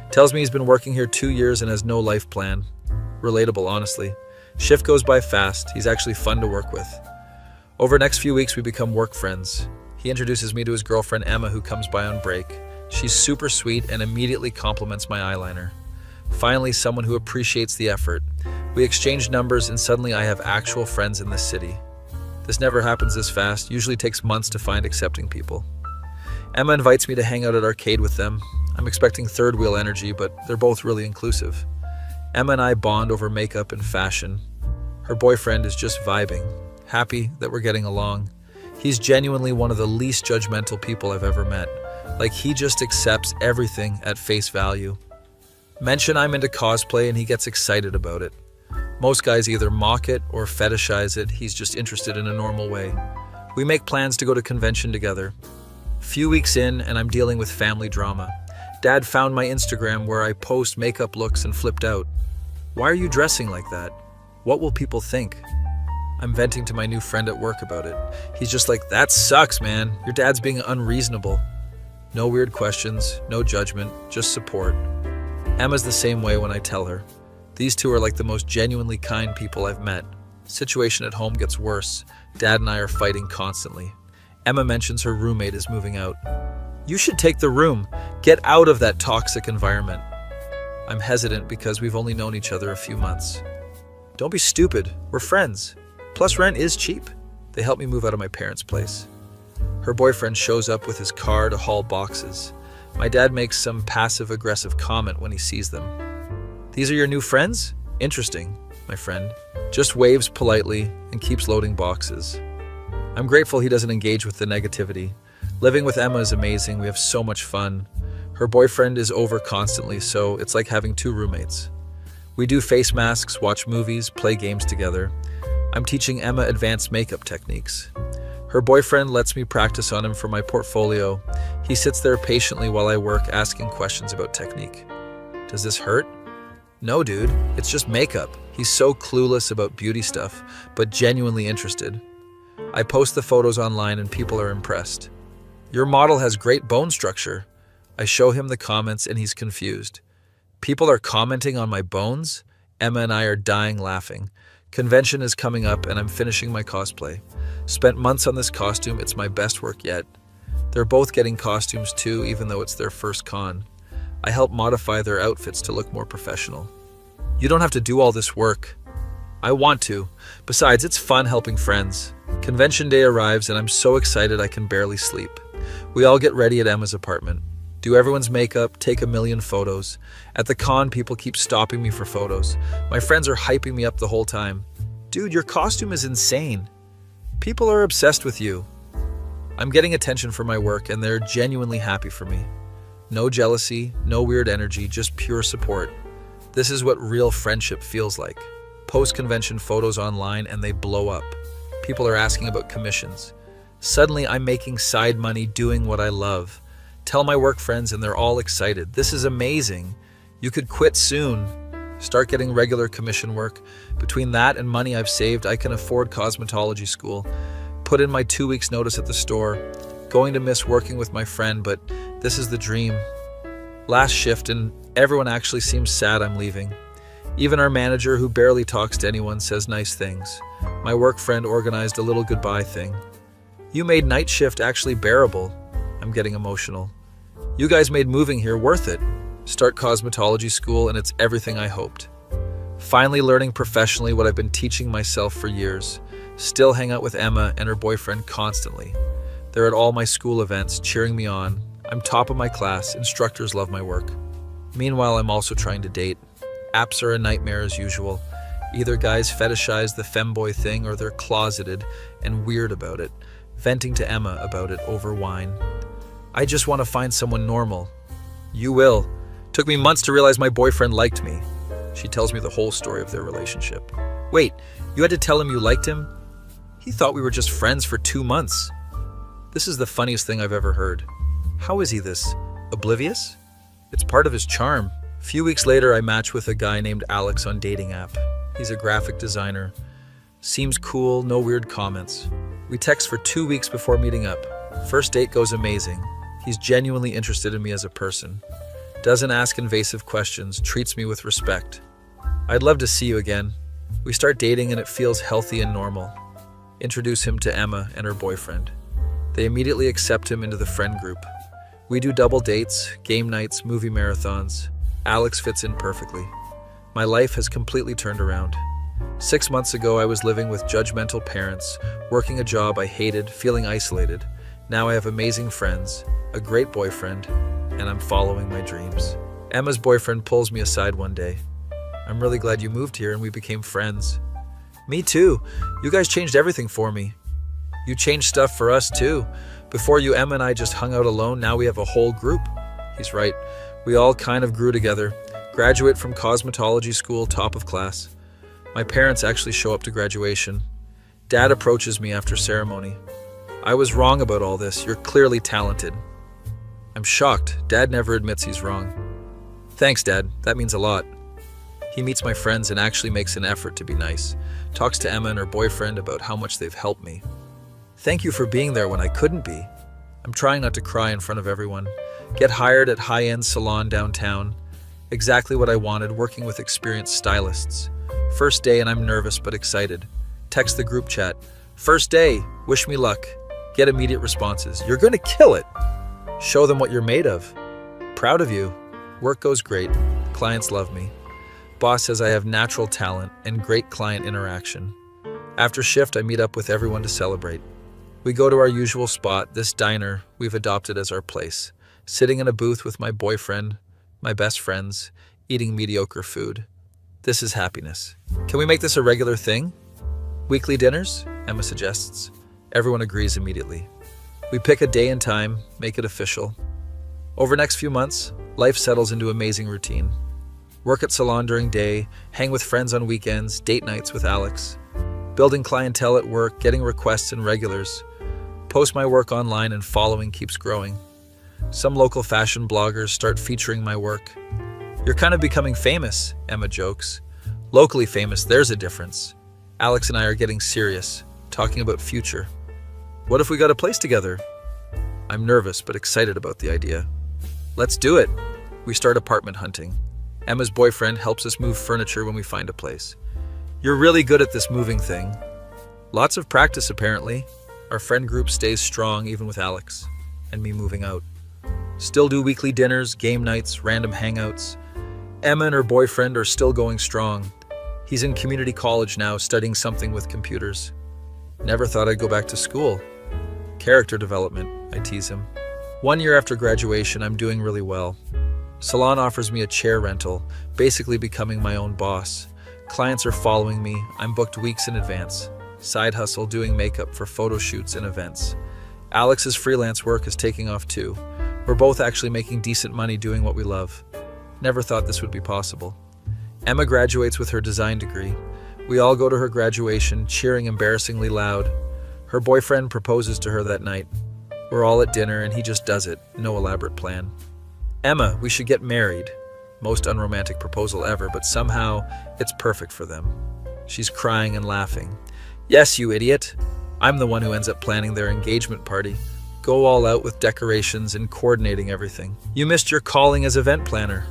Tells me he's been working here 2 years and has no life plan. Relatable, honestly. Shift goes by fast. He's actually fun to work with. Over the next few weeks, we become work friends. He introduces me to his girlfriend Emma, who comes by on break. She's super sweet and immediately compliments my eyeliner. Finally, someone who appreciates the effort. We exchange numbers and suddenly I have actual friends in this city. This never happens this fast, usually takes months to find accepting people. Emma invites me to hang out at arcade with them. I'm expecting third wheel energy, but they're both really inclusive. Emma and I bond over makeup and fashion. Her boyfriend is just vibing, happy that we're getting along. He's genuinely one of the least judgmental people I've ever met. Like he just accepts everything at face value. Mention I'm into cosplay and he gets excited about it. Most guys either mock it or fetishize it. He's just interested in a normal way. We make plans to go to convention together. Few weeks in and I'm dealing with family drama. Dad found my Instagram where I post makeup looks and flipped out. Why are you dressing like that? What will people think? I'm venting to my new friend at work about it. He's just like, that sucks, man. Your dad's being unreasonable. No weird questions, no judgment, just support. Emma's the same way when I tell her. These two are like the most genuinely kind people I've met. Situation at home gets worse. Dad and I are fighting constantly. Emma mentions her roommate is moving out. You should take the room. Get out of that toxic environment. I'm hesitant because we've only known each other a few months. Don't be stupid. We're friends. Plus rent is cheap. They help me move out of my parents' place. Her boyfriend shows up with his car to haul boxes. My dad makes some passive-aggressive comment when he sees them. These are your new friends? Interesting, my friend. Just waves politely and keeps loading boxes. I'm grateful he doesn't engage with the negativity. Living with Emma is amazing. We have so much fun. Her boyfriend is over constantly, so it's like having two roommates. We do face masks, watch movies, play games together. I'm teaching Emma advanced makeup techniques. Her boyfriend lets me practice on him for my portfolio. He sits there patiently while I work, asking questions about technique. Does this hurt? No, dude, it's just makeup. He's so clueless about beauty stuff, but genuinely interested. I post the photos online and people are impressed. Your model has great bone structure. I show him the comments and he's confused. People are commenting on my bones? Emma and I are dying laughing. Convention is coming up and I'm finishing my cosplay. Spent months on this costume, it's my best work yet. They're both getting costumes too, even though it's their first con. I help modify their outfits to look more professional. You don't have to do all this work. I want to. Besides, it's fun helping friends. Convention day arrives and I'm so excited I can barely sleep. We all get ready at Emma's apartment. Do everyone's makeup, take a million photos. At the con, people keep stopping me for photos. My friends are hyping me up the whole time. Dude, your costume is insane. People are obsessed with you. I'm getting attention for my work and they're genuinely happy for me. No jealousy, no weird energy, just pure support. This is what real friendship feels like. Post-convention photos online and they blow up. People are asking about commissions. Suddenly I'm making side money doing what I love. Tell my work friends and they're all excited. This is amazing. You could quit soon. Start getting regular commission work. Between that and money I've saved, I can afford cosmetology school. Put in my 2 weeks notice at the store. Going to miss working with my friend, but this is the dream. Last shift and everyone actually seems sad I'm leaving. Even our manager, who barely talks to anyone, says nice things. My work friend organized a little goodbye thing. You made night shift actually bearable. I'm getting emotional. You guys made moving here worth it. Start cosmetology school and it's everything I hoped. Finally learning professionally what I've been teaching myself for years. Still hang out with Emma and her boyfriend constantly. They're at all my school events, cheering me on. I'm top of my class, instructors love my work. Meanwhile, I'm also trying to date. Apps are a nightmare as usual. Either guys fetishize the femboy thing or they're closeted and weird about it, venting to Emma about it over wine. I just want to find someone normal. You will. Took me months to realize my boyfriend liked me. She tells me the whole story of their relationship. Wait, you had to tell him you liked him? He thought we were just friends for 2 months. This is the funniest thing I've ever heard. How is he this? Oblivious? It's part of his charm. A few weeks later, I match with a guy named Alex on dating app. He's a graphic designer. Seems cool, no weird comments. We text for 2 weeks before meeting up. First date goes amazing. He's genuinely interested in me as a person. Doesn't ask invasive questions, treats me with respect. I'd love to see you again. We start dating and it feels healthy and normal. Introduce him to Emma and her boyfriend. They immediately accept him into the friend group. We do double dates, game nights, movie marathons. Alex fits in perfectly. My life has completely turned around. 6 months ago, I was living with judgmental parents, working a job I hated, feeling isolated. Now I have amazing friends, a great boyfriend, and I'm following my dreams. Emma's boyfriend pulls me aside one day. I'm really glad you moved here and we became friends. Me too. You guys changed everything for me. You changed stuff for us too. Before you, Emma and I just hung out alone. Now we have a whole group. He's right. We all kind of grew together. Graduate from cosmetology school, top of class. My parents actually show up to graduation. Dad approaches me after ceremony. I was wrong about all this. You're clearly talented. I'm shocked. Dad never admits he's wrong. Thanks, Dad. That means a lot. He meets my friends and actually makes an effort to be nice. Talks to Emma and her boyfriend about how much they've helped me. Thank you for being there when I couldn't be. I'm trying not to cry in front of everyone. Get hired at high-end salon downtown. Exactly what I wanted, working with experienced stylists. First day and I'm nervous but excited. Text the group chat. First day, wish me luck. Get immediate responses. You're gonna kill it. Show them what you're made of. Proud of you. Work goes great. Clients love me. Boss says I have natural talent and great client interaction. After shift, I meet up with everyone to celebrate. We go to our usual spot, this diner we've adopted as our place. Sitting in a booth with my boyfriend, my best friends, eating mediocre food. This is happiness. Can we make this a regular thing? Weekly dinners? Emma suggests. Everyone agrees immediately. We pick a day and time, make it official. Over the next few months, life settles into amazing routine. Work at salon during day, hang with friends on weekends, date nights with Alex. Building clientele at work, getting requests and regulars. Post my work online and following keeps growing. Some local fashion bloggers start featuring my work. You're kind of becoming famous, Emma jokes. Locally famous, there's a difference. Alex and I are getting serious, talking about future. What if we got a place together? I'm nervous but excited about the idea. Let's do it. We start apartment hunting. Emma's boyfriend helps us move furniture when we find a place. You're really good at this moving thing. Lots of practice, apparently. Our friend group stays strong even with Alex and me moving out. Still do weekly dinners, game nights, random hangouts. Emma and her boyfriend are still going strong. He's in community college now, studying something with computers. Never thought I'd go back to school. Character development, I tease him. 1 year after graduation, I'm doing really well. Salon offers me a chair rental, basically becoming my own boss. Clients are following me. I'm booked weeks in advance. Side hustle doing makeup for photo shoots and events. Alex's freelance work is taking off too. We're both actually making decent money doing what we love. Never thought this would be possible. Emma graduates with her design degree. We all go to her graduation, cheering embarrassingly loud. Her boyfriend proposes to her that night. We're all at dinner and he just does it. No elaborate plan. Emma, we should get married. Most unromantic proposal ever, but somehow it's perfect for them. She's crying and laughing. Yes, you idiot. I'm the one who ends up planning their engagement party. Go all out with decorations and coordinating everything. You missed your calling as event planner.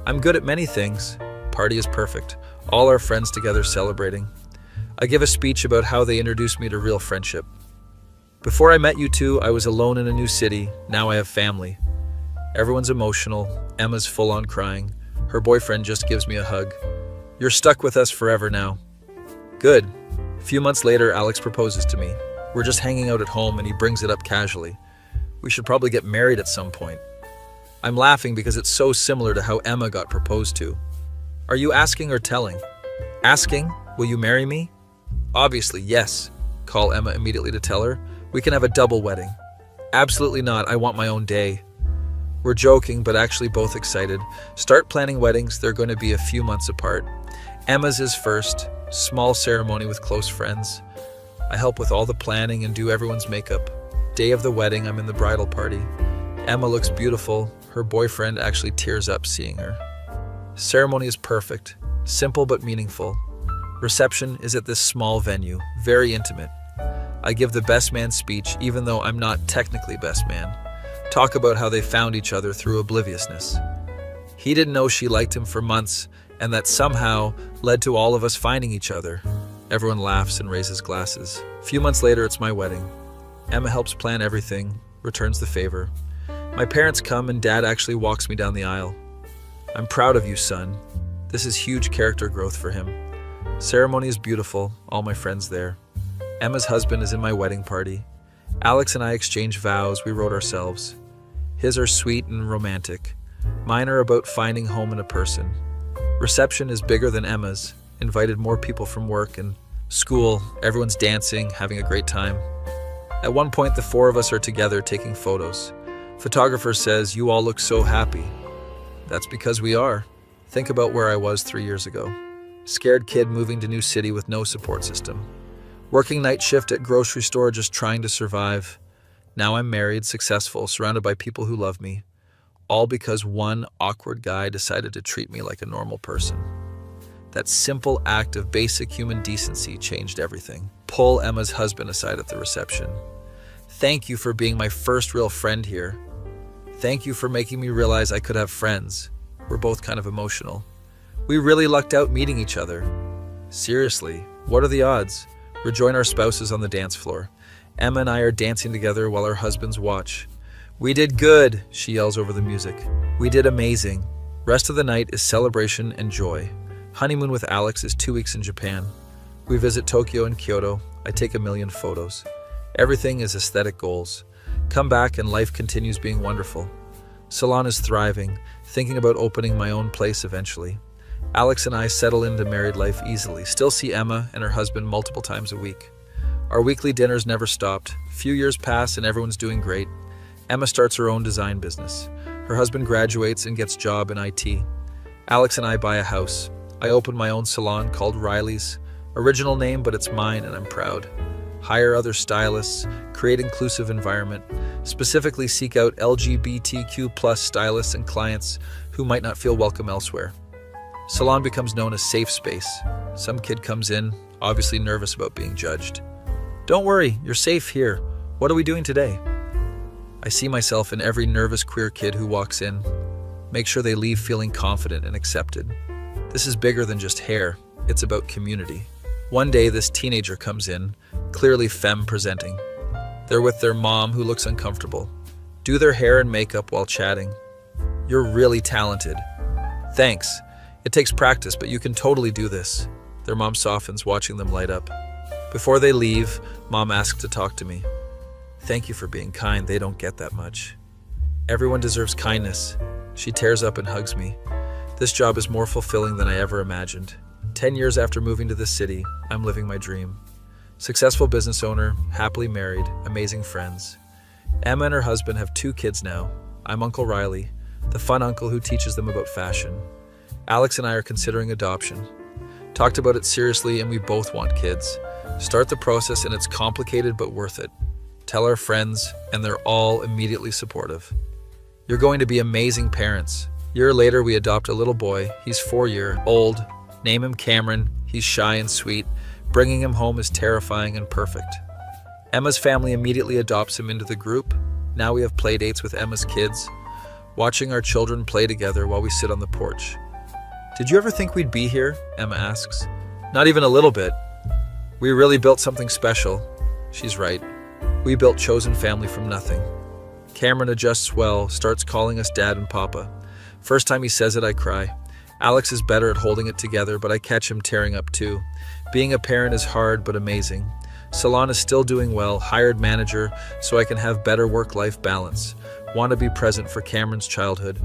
I'm good at many things. Party is perfect. All our friends together celebrating. I give a speech about how they introduced me to real friendship. Before I met you two, I was alone in a new city. Now I have family. Everyone's emotional. Emma's full on crying. Her boyfriend just gives me a hug. You're stuck with us forever now. Good. A few months later, Alex proposes to me. We're just hanging out at home and he brings it up casually. We should probably get married at some point. I'm laughing because it's so similar to how Emma got proposed to. Are you asking or telling? Asking, will you marry me? Obviously, yes. Call Emma immediately to tell her. We can have a double wedding. Absolutely not, I want my own day. We're joking, but actually both excited. Start planning weddings, they're going to be a few months apart. Emma's is first, small ceremony with close friends. I help with all the planning and do everyone's makeup. Day of the wedding, I'm in the bridal party. Emma looks beautiful. Her boyfriend actually tears up seeing her. Ceremony is perfect, simple but meaningful. Reception is at this small venue, very intimate. I give the best man speech, even though I'm not technically best man. Talk about how they found each other through obliviousness. He didn't know she liked him for months, and that somehow led to all of us finding each other. Everyone laughs and raises glasses. A few months later, it's my wedding. Emma helps plan everything, returns the favor. My parents come and Dad actually walks me down the aisle. I'm proud of you, son. This is huge character growth for him. Ceremony is beautiful, all my friends there. Emma's husband is in my wedding party. Alex and I exchange vows we wrote ourselves. His are sweet and romantic. Mine are about finding home in a person. Reception is bigger than Emma's. Invited more people from work and school. Everyone's dancing, having a great time. At one point, the four of us are together taking photos. Photographer says, "You all look so happy." That's because we are. Think about where I was 3 years ago. Scared kid moving to new city with no support system. Working night shift at grocery store just trying to survive. Now I'm married, successful, surrounded by people who love me. All because one awkward guy decided to treat me like a normal person. That simple act of basic human decency changed everything. Pull Emma's husband aside at the reception. Thank you for being my first real friend here. Thank you for making me realize I could have friends. We're both kind of emotional. We really lucked out meeting each other. Seriously, what are the odds? Rejoin our spouses on the dance floor. Emma and I are dancing together while our husbands watch. We did good, she yells over the music. We did amazing. Rest of the night is celebration and joy. Honeymoon with Alex is 2 weeks in Japan. We visit Tokyo and Kyoto. I take a million photos. Everything is aesthetic goals. Come back and life continues being wonderful. Salon is thriving, thinking about opening my own place eventually. Alex and I settle into married life easily, still see Emma and her husband multiple times a week. Our weekly dinners never stopped. A few years pass and everyone's doing great. Emma starts her own design business. Her husband graduates and gets a job in IT. Alex and I buy a house. I open my own salon called Riley's. Original name, but it's mine and I'm proud. Hire other stylists, create inclusive environment, specifically seek out LGBTQ+ stylists and clients who might not feel welcome elsewhere. Salon becomes known as safe space. Some kid comes in, obviously nervous about being judged. Don't worry, you're safe here. What are we doing today? I see myself in every nervous queer kid who walks in. Make sure they leave feeling confident and accepted. This is bigger than just hair. It's about community. One day, this teenager comes in, clearly femme presenting. They're with their mom, who looks uncomfortable. Do their hair and makeup while chatting. You're really talented. Thanks. It takes practice, but you can totally do this. Their mom softens, watching them light up. Before they leave, mom asks to talk to me. Thank you for being kind. They don't get that much. Everyone deserves kindness. She tears up and hugs me. This job is more fulfilling than I ever imagined. 10 years after moving to this city, I'm living my dream. Successful business owner, happily married, amazing friends. Emma and her husband have 2 kids now. I'm Uncle Riley, the fun uncle who teaches them about fashion. Alex and I are considering adoption. Talked about it seriously and we both want kids. Start the process and it's complicated but worth it. tell our friends, and they're all immediately supportive. You're going to be amazing parents. A year later, we adopt a little boy. He's 4-year-old. Name him Cameron. He's shy and sweet. Bringing him home is terrifying and perfect. Emma's family immediately adopts him into the group. Now we have play dates with Emma's kids, watching our children play together while we sit on the porch. Did you ever think we'd be here? Emma asks. Not even a little bit. We really built something special. She's right. We built chosen family from nothing. Cameron adjusts well, starts calling us Dad and Papa. First time he says it, I cry. Alex is better at holding it together, but I catch him tearing up too. Being a parent is hard but amazing. Salon is still doing well, hired manager, so I can have better work-life balance. Want to be present for Cameron's childhood.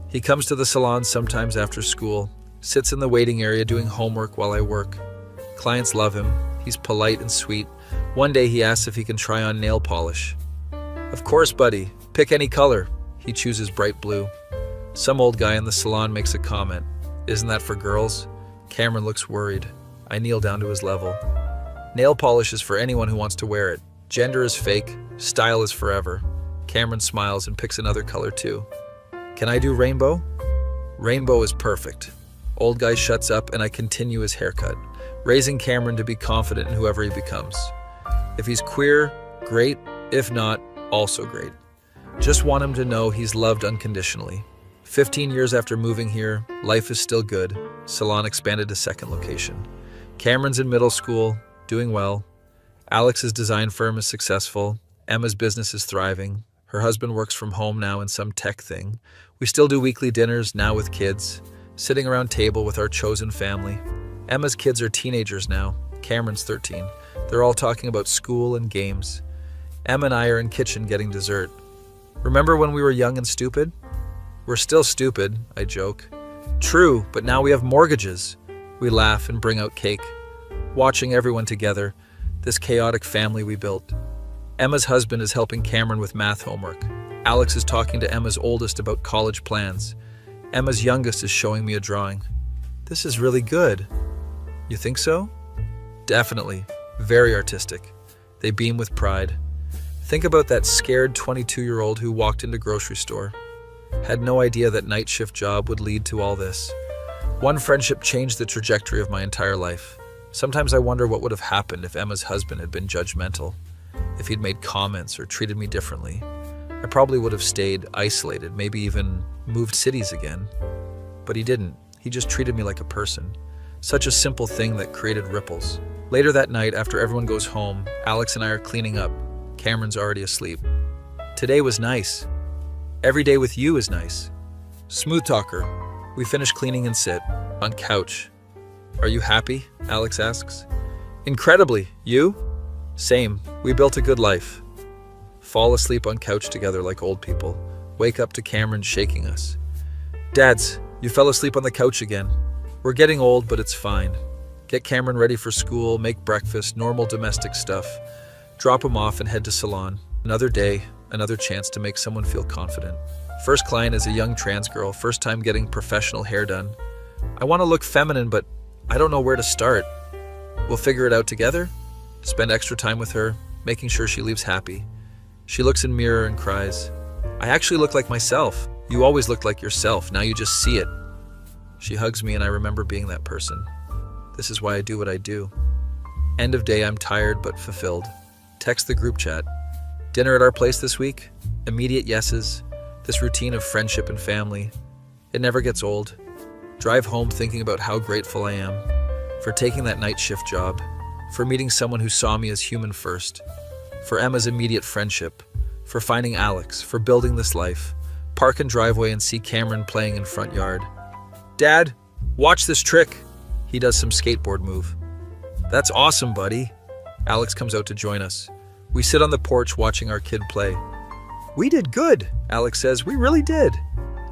He comes to the salon sometimes after school, sits in the waiting area doing homework while I work. Clients love him. He's polite and sweet. One day he asks if he can try on nail polish. Of course, buddy. Pick any color. He chooses bright blue. Some old guy in the salon makes a comment. Isn't that for girls? Cameron looks worried. I kneel down to his level. Nail polish is for anyone who wants to wear it. Gender is fake. Style is forever. Cameron smiles and picks another color too. Can I do rainbow? Rainbow is perfect. Old guy shuts up and I continue his haircut, raising Cameron to be confident in whoever he becomes. If he's queer, great. If not, also great. Just want him to know he's loved unconditionally. 15 years after moving here, life is still good. Salon expanded to second location. Cameron's in middle school, doing well. Alex's design firm is successful. Emma's business is thriving. Her husband works from home now in some tech thing. We still do weekly dinners, now with kids, sitting around table with our chosen family. Emma's kids are teenagers now. Cameron's 13. They're all talking about school and games. Emma and I are in kitchen getting dessert. Remember when we were young and stupid? We're still stupid, I joke. True, but now we have mortgages. We laugh and bring out cake. Watching everyone together, this chaotic family we built. Emma's husband is helping Cameron with math homework. Alex is talking to Emma's oldest about college plans. Emma's youngest is showing me a drawing. This is really good. You think so? Definitely. Very artistic. They beam with pride. Think about that scared 22-year-old who walked into grocery store. Had no idea that night shift job would lead to all this. One friendship changed the trajectory of my entire life. Sometimes I wonder what would have happened if Emma's husband had been judgmental, if he'd made comments or treated me differently. I probably would have stayed isolated, maybe even moved cities again. But he didn't. He just treated me like a person. Such a simple thing that created ripples. Later that night, after everyone goes home, Alex and I are cleaning up. Cameron's already asleep. Today was nice. Every day with you is nice. Smooth talker. We finish cleaning and sit on couch. Are you happy? Alex asks. Incredibly. You? Same. We built a good life. Fall asleep on couch together like old people. Wake up to Cameron shaking us. Dads, you fell asleep on the couch again. We're getting old, but it's fine. Get Cameron ready for school, make breakfast, normal domestic stuff. Drop him off and head to salon. Another day, another chance to make someone feel confident. First client is a young trans girl, first time getting professional hair done. I want to look feminine, but I don't know where to start. We'll figure it out together. Spend extra time with her, making sure she leaves happy. She looks in mirror and cries. I actually look like myself. You always looked like yourself. Now you just see it. She hugs me and I remember being that person. This is why I do what I do. End of day, I'm tired but fulfilled. Text the group chat. Dinner at our place this week? Immediate yeses. This routine of friendship and family. It never gets old. Drive home thinking about how grateful I am for taking that night shift job, for meeting someone who saw me as human first, for Emma's immediate friendship, for finding Alex, for building this life. Park in driveway and see Cameron playing in front yard. Dad, watch this trick. He does some skateboard move. That's awesome, buddy. Alex comes out to join us. We sit on the porch watching our kid play. We did good, Alex says. We really did.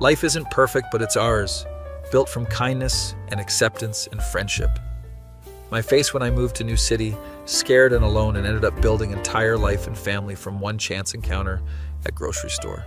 Life isn't perfect, but it's ours, built from kindness and acceptance and friendship. My face when I moved to new city, scared and alone, and ended up building entire life and family from one chance encounter at grocery store.